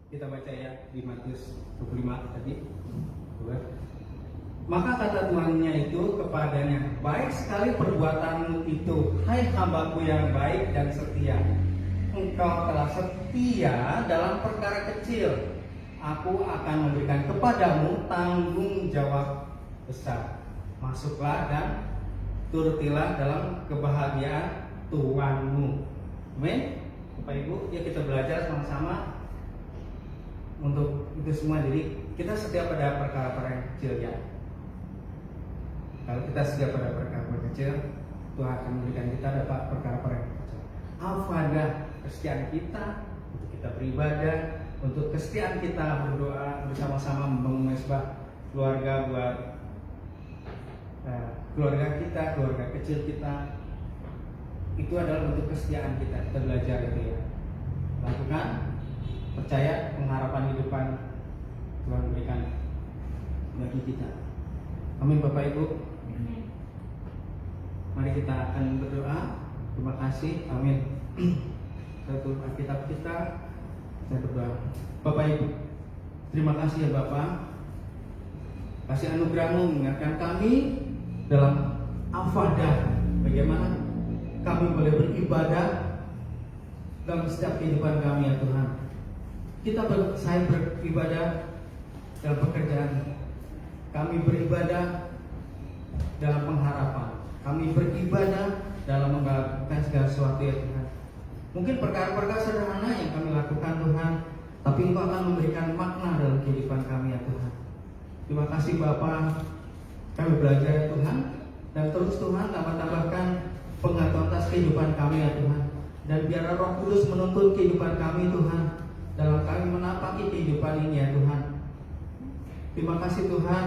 Kita baca ya di Matius 25 tadi. Maka kata tuannya itu kepadanya, baik sekali perbuatanmu itu, hai hambaku yang baik dan setia. Engkau telah setia dalam perkara kecil, aku akan memberikan kepadamu tanggung jawab besar. Masuklah dan turutilah dalam kebahagiaan Tuhanmu. Amin. Bapak Ibu, ya kita belajar sama-sama untuk itu semua. Jadi kita setia pada perkara-perkara yang kecil ya. Kalau kita setia pada perkara-perkara kecil, Tuhan akan memberikan kita dapat perkara-perkara yang kecil. Al-Fatihah kesetiaan kita untuk kita beribadah, untuk kesetiaan kita berdoa bersama-sama membangun mesbah keluarga buat keluarga kita, keluarga kecil kita. Itu adalah untuk kesetiaan kita. Kita belajar itu ya. Lakukan, percaya pengharapan di depan Tuhan berikan bagi kita. Amin Bapak Ibu. Mari kita akan berdoa. Terima kasih. Amin. Kita tutup Alkitab kita. Saya berdoa. Bapak Ibu, terima kasih ya Bapak. Kasih anugerah-Mu mengingatkan kami dalam Al-Fatihah bagaimana kami boleh beribadah dalam setiap kehidupan kami ya Tuhan. Saya beribadah dalam pekerjaan, kami beribadah dalam pengharapan. Kami beribadah dalam melakukan segala sesuatu ya Tuhan. Mungkin perkara-perkara sederhana yang kami lakukan Tuhan, tapi Engkau akan memberikan makna dalam kehidupan kami ya Tuhan. Terima kasih Bapa, kami belajar ya Tuhan, dan terus Tuhan tambah-tambahkan pengetahuan atas kehidupan kami ya Tuhan. Dan biarlah Roh Kudus menuntun kehidupan kami Tuhan, dalam kami menapaki kehidupan ini ya Tuhan. Terima kasih Tuhan,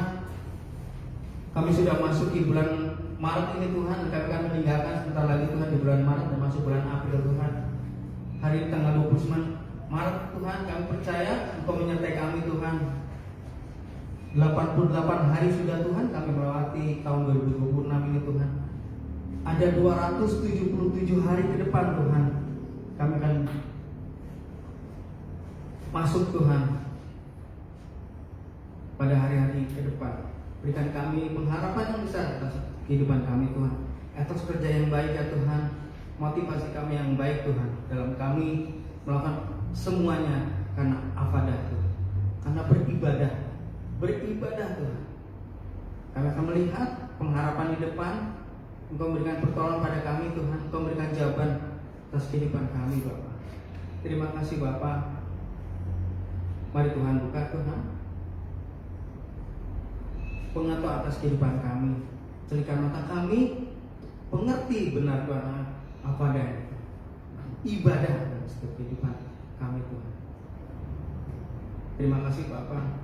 kami sudah masuk di bulan Maret ini Tuhan, kami akan meninggalkan sebentar lagi Tuhan di bulan Maret dan masuk bulan April Tuhan. Hari ini tanggal 29 Maret Tuhan, kami percaya Engkau menyertai kami Tuhan. 88 hari sudah Tuhan kami melewati tahun 2026 ini Tuhan. Ada 277 hari ke depan Tuhan, kami akan masuk Tuhan pada hari-hari ke depan. Berikan kami pengharapan yang besar atas kehidupan kami Tuhan, atas kerja yang baik ya Tuhan, motivasi kami yang baik Tuhan, dalam kami melakukan semuanya karena afadah Tuhan, karena beribadah Tuhan. Kami akan melihat pengharapan di depan. Engkau memberikan pertolongan pada kami Tuhan, Engkau memberikan jawaban atas kehidupan kami Bapa. Terima kasih Bapa. Mari Tuhan buka Tuhan pengetahuan atas kehidupan kami, celikan mata kami, pengerti benar Tuhan apa adanya ibadah dalam setiap kehidupan kami Tuhan. Terima kasih Bapa.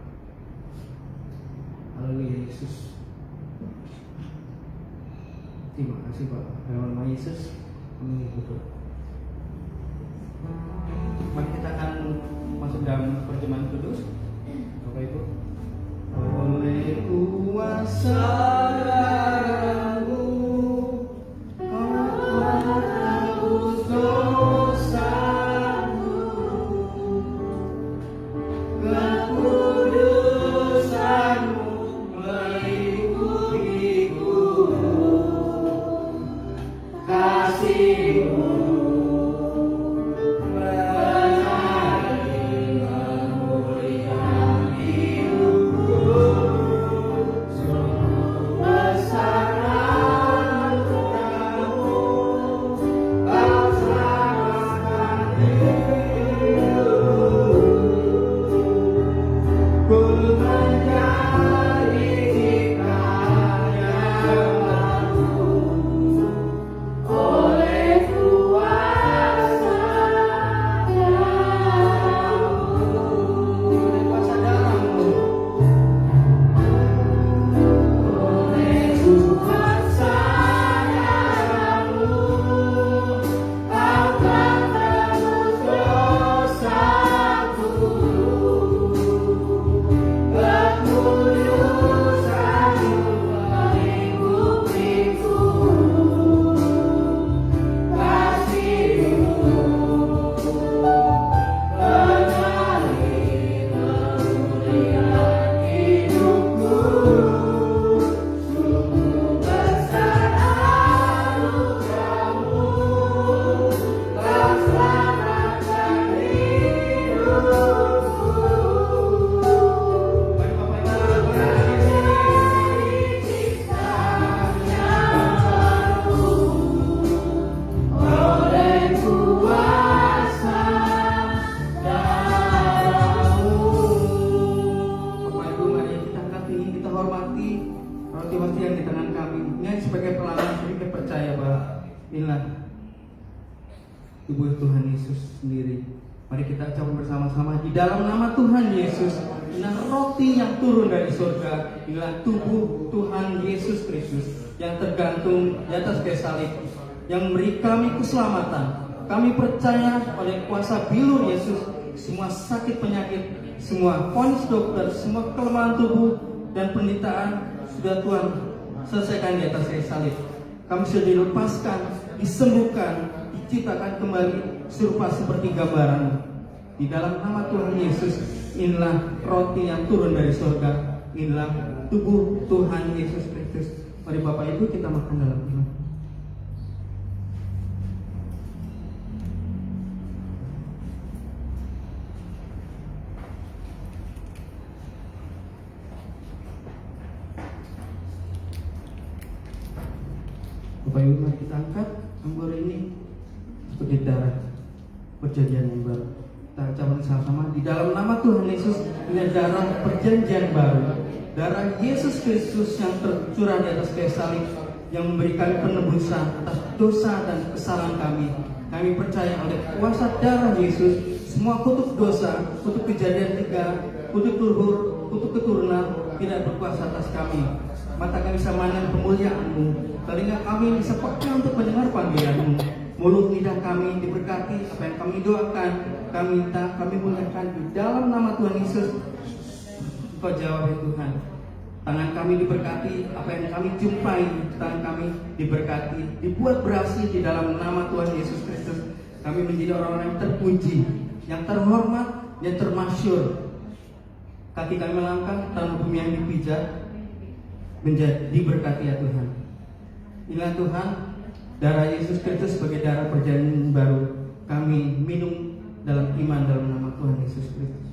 Haleluya Yesus. Terima kasih Bapa. Dalam nama Yesus kami berdoa. Mari kita akan masuk dalam perjamuan kudus. Bapak Ibu, oleh kuasa darah-Mu Kau menebus dosa-Mu, kekudusan-Mu meliputi-Ku, kasih-Mu tubuh Tuhan Yesus sendiri. Mari kita ucapkan bersama-sama di dalam nama Tuhan Yesus. Inilah roti yang turun dari surga. Inilah tubuh Tuhan Yesus Kristus yang tergantung di atas kayu salib, yang memberi kami keselamatan. Kami percaya oleh kuasa bilur Yesus, semua sakit penyakit, semua vonis dokter, semua kelemahan tubuh dan penderitaan sudah Tuhan selesaikan di atas kayu salib. Kami sudah dilepaskan, disembuhkan, diciptakan kembali serupa seperti gambaran. Di dalam nama Tuhan Yesus, inilah roti yang turun dari surga. Inilah tubuh Tuhan Yesus Kristus. Mari Bapak Ibu kita makan dalam iman. Bapak Ibu, mari kita angkat anggur ini sebagai darah perjanjian yang baru. Kita ucapkan sama-sama di dalam nama Tuhan Yesus, ini darah perjanjian baru. Darah Yesus Kristus yang tercurah di atas kayu salib, yang memberikan penebusan atas dosa dan kesalahan kami. Kami percaya oleh kuasa darah Yesus, semua kutuk dosa, kutuk kejadian 3, kutuk luhur, kutuk keturunan tidak berkuasa atas kami. Mata kami bisa mandang kemuliaan-Mu, telinga kami bisa peka untuk mendengar panggilan-Mu, mulut lidah kami diberkati, apa yang kami doakan, kami minta, kami muliakan di dalam nama Tuhan Yesus. Engkau jawab ya Tuhan. Tangan kami diberkati, apa yang kami jumpai, tangan kami diberkati, dibuat berhasil di dalam nama Tuhan Yesus Kristus. Kami menjadi orang-orang yang terpuji, yang terhormat, yang termasyur. Kaki kami melangkah, tanah bumi yang dipijak menjadi diberkati ya Tuhan. Inilah Tuhan, darah Yesus Kristus sebagai darah perjanjian baru. Kami minum dalam iman dalam nama Tuhan Yesus Kristus.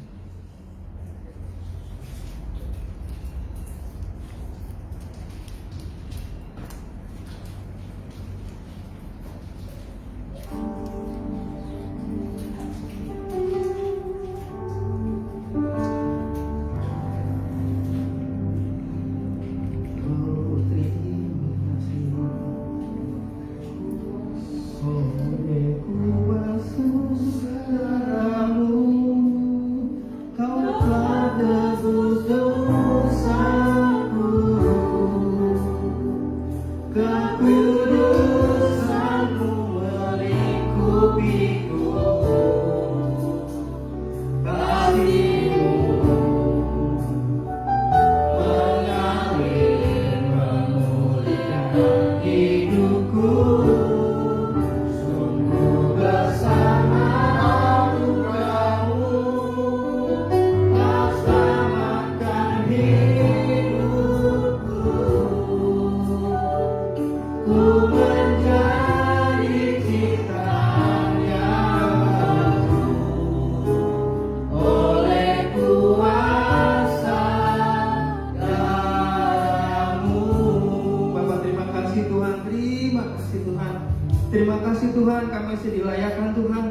Terima kasih Tuhan, kami masih dilayakkan Tuhan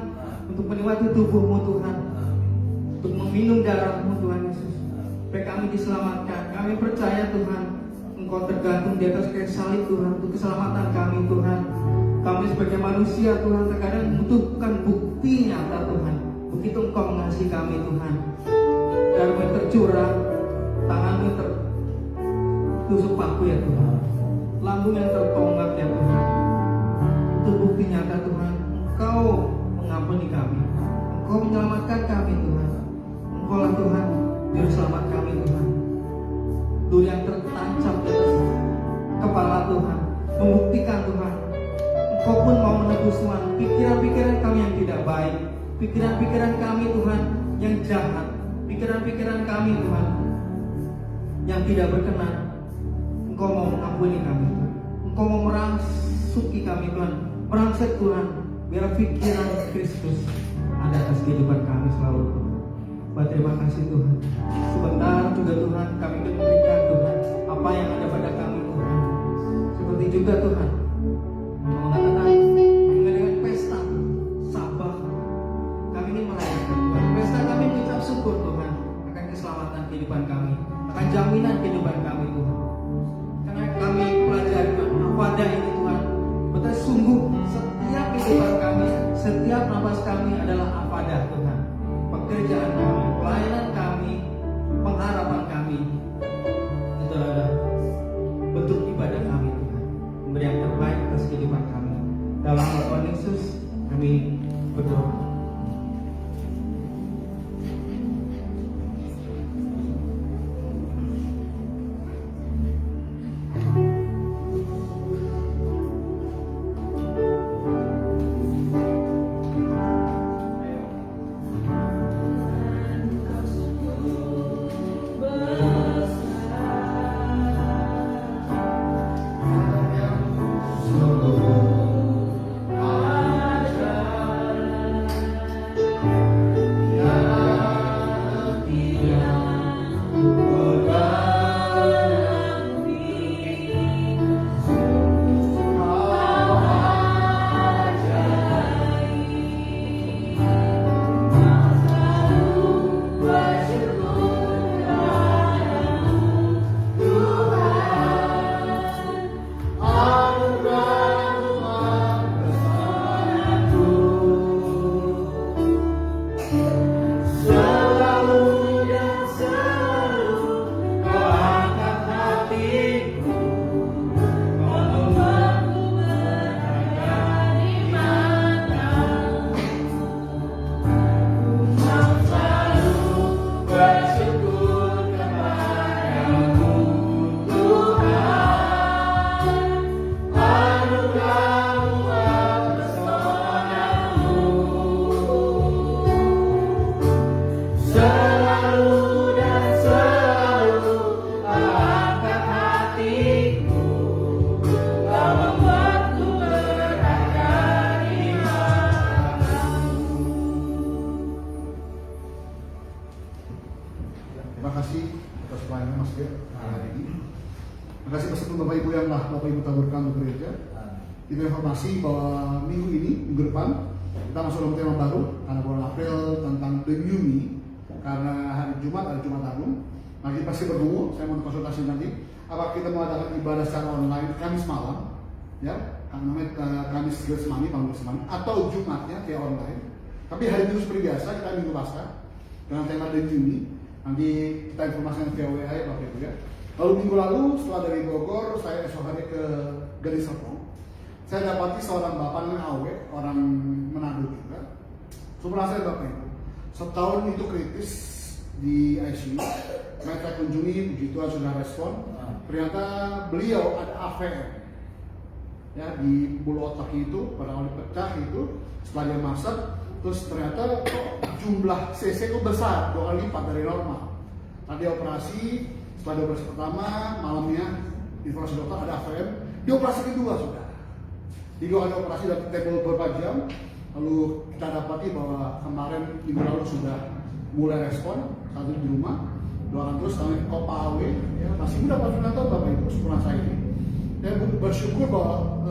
untuk menikmati tubuh-Mu Tuhan, untuk meminum darah-Mu Tuhan Yesus, supaya kami diselamatkan. Kami percaya Tuhan, Engkau tergantung di atas kayu salib Tuhan, untuk keselamatan kami Tuhan. Kami sebagai manusia Tuhan terkadang membutuhkan bukti nyata Tuhan. Begitu Engkau mengasihi kami Tuhan, darah-Mu tercurah, tangan-Mu tertusuk paku ya Tuhan, lambung yang tertonggak ya Tuhan. Itu bukti nyata Tuhan, Engkau mengampuni kami, Engkau menyelamatkan kami Tuhan. Engkau lah Tuhan, juru selamat kami Tuhan. Duri yang tertancap di atas kepala Tuhan, membuktikan Tuhan, Engkau pun mau menebus Tuhan pikiran-pikiran kami yang tidak baik, pikiran-pikiran kami Tuhan yang jahat, pikiran-pikiran kami Tuhan yang tidak berkenan. Engkau mau mengampuni kami Tuhan, Engkau mau merasuki kami Tuhan, merangsek Tuhan, biar pikiran Kristus ada atas kehidupan kami selalu Tuhan. Terima kasih Tuhan. Sebentar juga Tuhan kami memberikan Tuhan apa yang ada pada kami Tuhan. Seperti juga Tuhan mengatakan mengadakan pesta Sabah, kami ini merayakan Tuhan. Pesta kami mengucap syukur Tuhan akan keselamatan kehidupan kami, akan jaminan kehidupan kami Tuhan. Karena kami pelajari pada ini Tuhan, betul sungguh setiap kehidupan kami, setiap nafas kami adalah afadah Tuhan. Pekerjaan kami, pelayanan kami, pengharapan kami, itu adalah bentuk ibadah kami Tuhan. Memberi yang terbaik atas kehidupan kami. Dalam nama Tuhan Yesus kami berdoa. Ada Bapak Ibu taburkan untuk gereja. Kita informasi bahwa minggu depan kita masuk dalam tema baru karena bulan April tentang the new me. Karena hari Jumat ada Jumat Agung. Nah, kita pasti bertemu. Saya mau konsultasi nanti. Apakah kita mengadakan ibadah secara online Kamis malam, ya, namanya Kamis Gesmani, Panggung Gesmani, atau Jumatnya via online. Tapi hari Minggu seperti biasa kita Minggu Paskah dengan tema the new me. Nanti kita informasikan via WA ya Bapak Ibu ya. Lalu minggu lalu setelah dari Bogor saya esok hari ke Gading Serpong. Saya dapati seorang bapak namanya Awe, orang Manado juga. Sebenarnya saya Bapak Ibu, setahun itu kritis di ICU. Mereka kunjungi, puji Tuhan sudah respon. Ternyata beliau ada AVM, ya di bulu otak itu, pada awal pecah itu, setelah dia masak, terus ternyata jumlah cc itu besar, 2 kali lipat dari normal. Tadi operasi, setelah di operasi pertama, malamnya informasi dokter ada AVM, di operasi kedua sudah. Di 2 kali operasi dari table beberapa jam, lalu kita dapati bahwa kemarin minggu lalu sudah mulai respon, satu di rumah, doakan terus kami Kopa Awe, ya, masih muda 49 tahun Bapak Ibu, sepulang saya ini. Dan bersyukur bahwa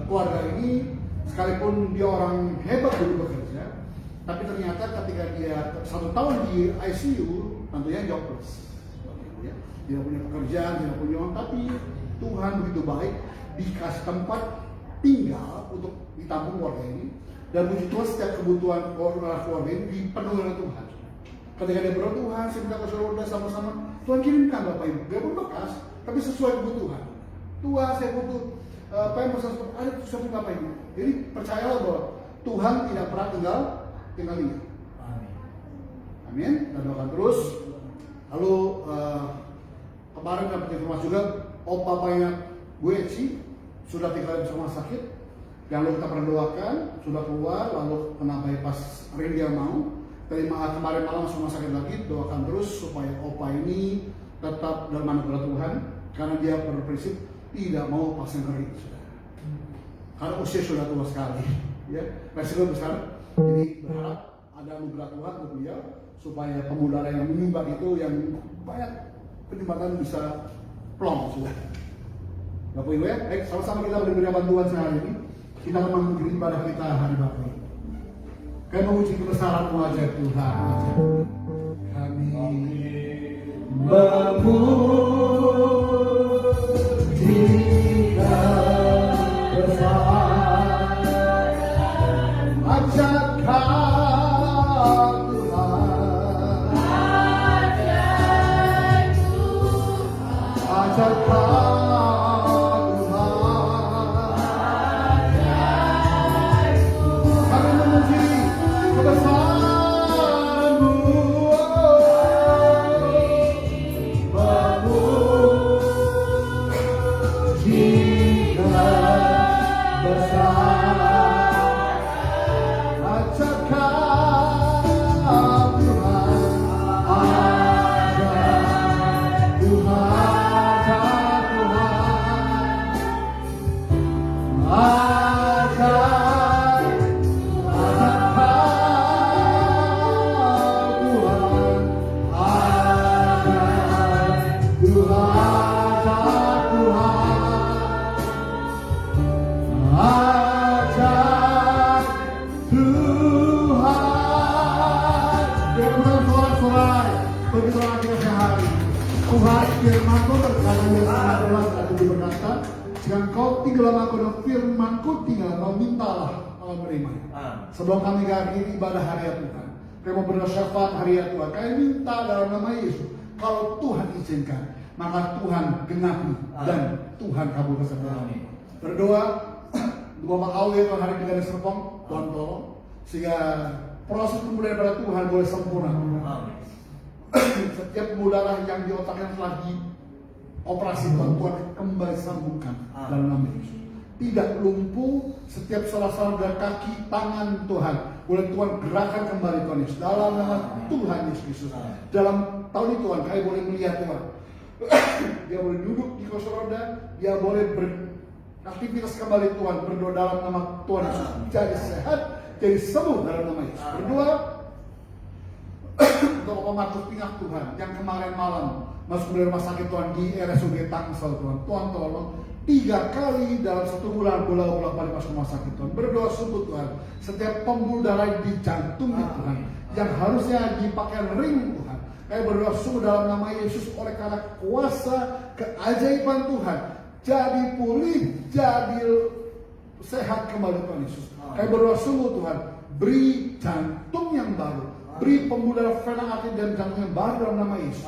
keluarga ini sekalipun dia orang hebat dulu bekerja, tapi ternyata ketika dia 1 tahun di ICU, tentunya jobless. Ya. Tidak punya pekerjaan, tidak punya uang, tapi Tuhan begitu baik, dikasih tempat tinggal untuk ditampung keluarga ini. Dan puji Tuhan setiap kebutuhan keluarga ini dipenuhi oleh Tuhan. Ketika dia berdoa, Tuhan saya minta ke saudara sama-sama, Tuhan kirimkan Bapak Ibu, dia pun bekas, tapi sesuai kebutuhan. Tuhan saya butuh apa yang bisa ada sesuatu Bapak Ibu. Jadi percayalah bahwa Tuhan tidak pernah tinggal diam. Amin. Dan doakan terus. Lalu kemarin dapat informasi juga, papanya gue Eci sudah tinggal di rumah sakit. Yang lalu kita pernah doakan, sudah keluar, lalu kena bypass ring dia mau. Terima kemarin malam masuk rumah sakit lagi, doakan terus supaya opa ini tetap dalam anugerah Tuhan, karena dia berprinsip tidak mau pasang kering, karena usia sudah tua sekali, ya, resiko besar. Jadi berharap ada anugerah Tuhan untuk dia supaya pembuluh darah yang menyumbat itu yang banyak penyumbatan bisa plong sudah. Bapak Ibu ya, baik, sama-sama kita beri bantuan sehari ini. Kita akan mengakhiri ibadah kita hari Bapak Ibu. Kami memuji kebesaran wajah Tuhan. Kami memuji kebesaran wajah Tuhan. Wajah Tuhan firman-Ku berkata yang adalah satu berkata, jika engkau tinggal aku dan firman-Ku tinggal, kau mintalah Allah menerima. Sebelum kami akhiri ibadah hari Tuhan, kami mau berdoa syafaat hari Tuhan, kami minta dalam nama Yesus. Kalau Tuhan izinkan, maka Tuhan genapi dan Tuhan kabulkan segala. Berdoa Bapak Awe Tuhan hari di Gading Serpong, Tuhan tolong sehingga proses pemulihan pada Tuhan boleh sempurna. Setiap pembuluh darah yang di otaknya telah dioperasi Tuhan kembali sambungkan dalam nama Yesus. Tidak lumpuh setiap salah-salah dari kaki tangan Tuhan boleh Tuhan gerakan kembali Tuhan Yesus dalam nama Tuhan Yesus Kristus. Dalam tahun ini Tuhan kami boleh melihat Tuhan dia boleh duduk di kursi roda, dia boleh beraktivitas kembali Tuhan, berdoa dalam nama Tuhan Yesus, jadi sehat, jadi sembuh dalam nama Yesus. Berdoa untuk Bapak Markus Pingak Tuhan yang kemarin malam masuk dari rumah sakit Tuhan di RSUD Tangsel Tuhan. Tuhan tolong 3 kali dalam 1 bulan bola-bola balik masuk rumah sakit Tuhan. Berdoa sungguh Tuhan, setiap pembuluh darah di jantungnya Tuhan, yang harusnya dipakai ring Tuhan, kami berdoa sungguh dalam nama Yesus, oleh karena kuasa keajaiban Tuhan, jadi pulih, jadi sehat kembali Tuhan Yesus. Kami berdoa sungguh Tuhan, beri jantung yang baru, beri pembuluh darah vena arteria dan jantung yang baru dalam nama Yesus.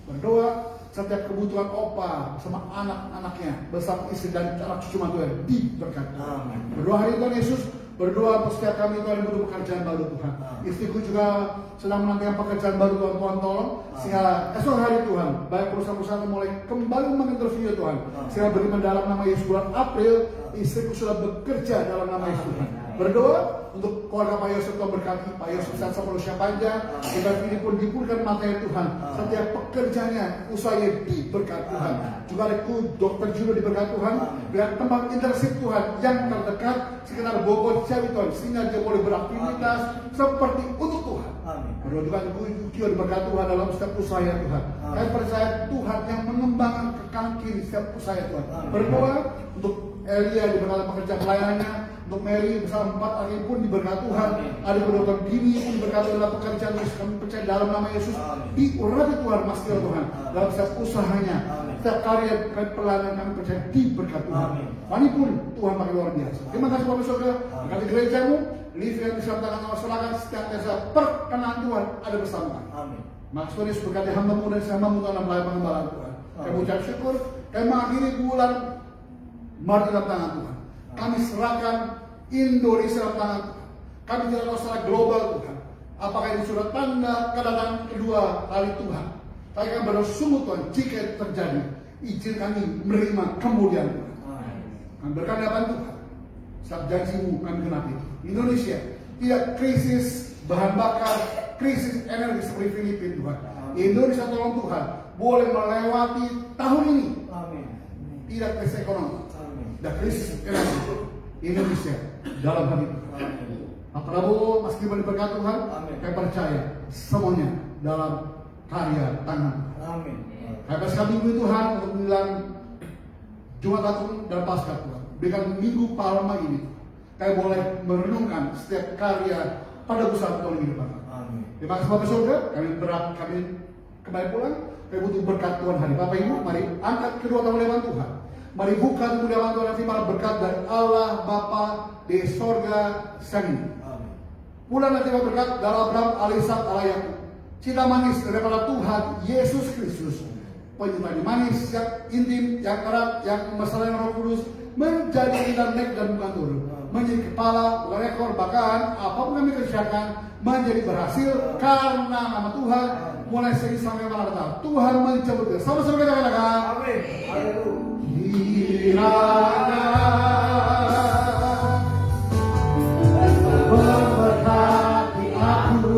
Berdoa setiap kebutuhan opa sama anak-anaknya bersama istri dan anak cucu mantunya diberkati. Berdoa hari Tuhan Yesus, berdoa untuk setiap kami Tuhan yang butuh pekerjaan baru Tuhan. Istriku juga sedang menantikan pekerjaan baru Tuhan. Tuhan tolong sehingga esok hari Tuhan, baik perusahaan-perusahaan mulai kembali menginterview Tuhan, sehingga beriman dalam nama Yesus bulan April istriku sudah bekerja dalam nama Yesus Tuhan. Berdoa untuk keluarga Pak Yosef, Tuhan berkati Pak Yosef sehat sampai usia panjang. Kita ini pun dipulihkan matanya Tuhan. Setiap pekerjaannya, usahanya diberkati Tuhan. Juga reku dokter juga diberkati Tuhan. Dengan tempat intensif Tuhan yang terdekat sekitar Bogor, Ciawi Tuhan, sehingga dia boleh beraktivitas seperti untuk Tuhan. Berdoa juga juga diberkati Tuhan dalam setiap usaha Tuhan. Kami percaya Tuhan yang mengembangkan ke kanan kiri setiap usaha Tuhan. Berdoa untuk Elia diberkati pekerjaan pelayanannya, untuk Mary bersama 4 hari pun diberkati Tuhan. Ada kedokteran Dini pun diberkati dalam pekerjaan Yesus. Kami percaya dalam nama Yesus diurapi Tuhan masker Tuhan dalam setiap usahanya, setiap karya pelayanan kami percaya diberkati Tuhan. Pani pun Tuhan makin luar biasa. Terima kasih Bapak Saudara. Berkati gerejamu, live yang disertakan masyarakat setiap desa perkenan Tuhan ada bersama. Maksud Yesus berkati hamba-Mu dan hamba-Mu dalam pelayanan pengembalaan Tuhan. Kami ucap syukur. Kami mengakhiri bulan Maret dalam tangan Tuhan. Kami serahkan Indonesia dalam tangan Tuhan. Kami tidak tahu secara global Tuhan, apakah ini surat tanda kedatangan kedua kali Tuhan. Tapi kami berdoa sungguh Tuhan, jika itu terjadi, izin kami menerima kemuliaan Tuhan. Kami berkandang Tuhan, setiap janji-Mu kami genapi. Indonesia tidak krisis bahan bakar, krisis energi seperti Filipina Tuhan. Indonesia tolong Tuhan, boleh melewati tahun ini. Tidak krisis ekonomi dan krisis energi Indonesia dalam hal itu. Pak Prabowo meskipun diberkati Tuhan, saya percaya semuanya dalam karya tangan. Saya percaya minggu Tuhan untuk menjelang Jumat Agung dan Paskah Tuhan. Berikan minggu Palma ini, saya boleh merenungkan setiap karya pada besar tahun ini depan. Terima kasih Bapak Saudara, kami kembali pulang. Kami butuh berkat Tuhan hari. Bapak Ibu, mari angkat kedua tangan lebar Tuhan. Mari buka kemuliaan Tuhan, nanti malah berkat dari Allah Bapa di sorga sang. Pulang nanti berkat dari Abraham, Alisa, Allah Yakub. Cinta manis daripada Tuhan Yesus Kristus. Penyembahan manis yang intim, yang erat, yang masalah yang Roh Kudus menjadi kita naik dan bukan turun. Menjadi kepala, rekor, bahkan apapun kami kerjakan menjadi berhasil karena nama Tuhan. Mulai segi sampai mana datang Tuhan mencabut. Sama-sama kita katakan. Amin. Memberkati aku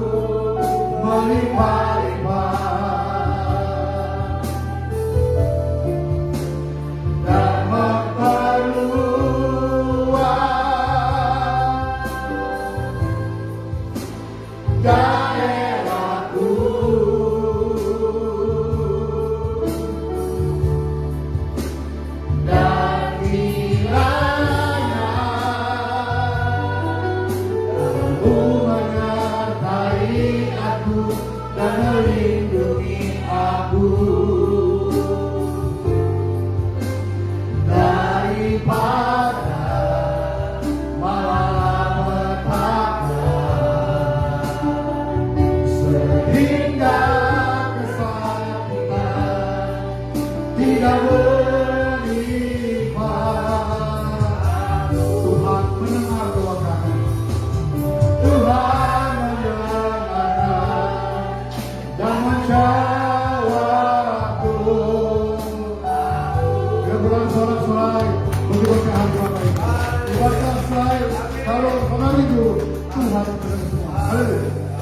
melimpah-limpah dan memperluas daerahku. Tuhan berkata semua. Haleluya.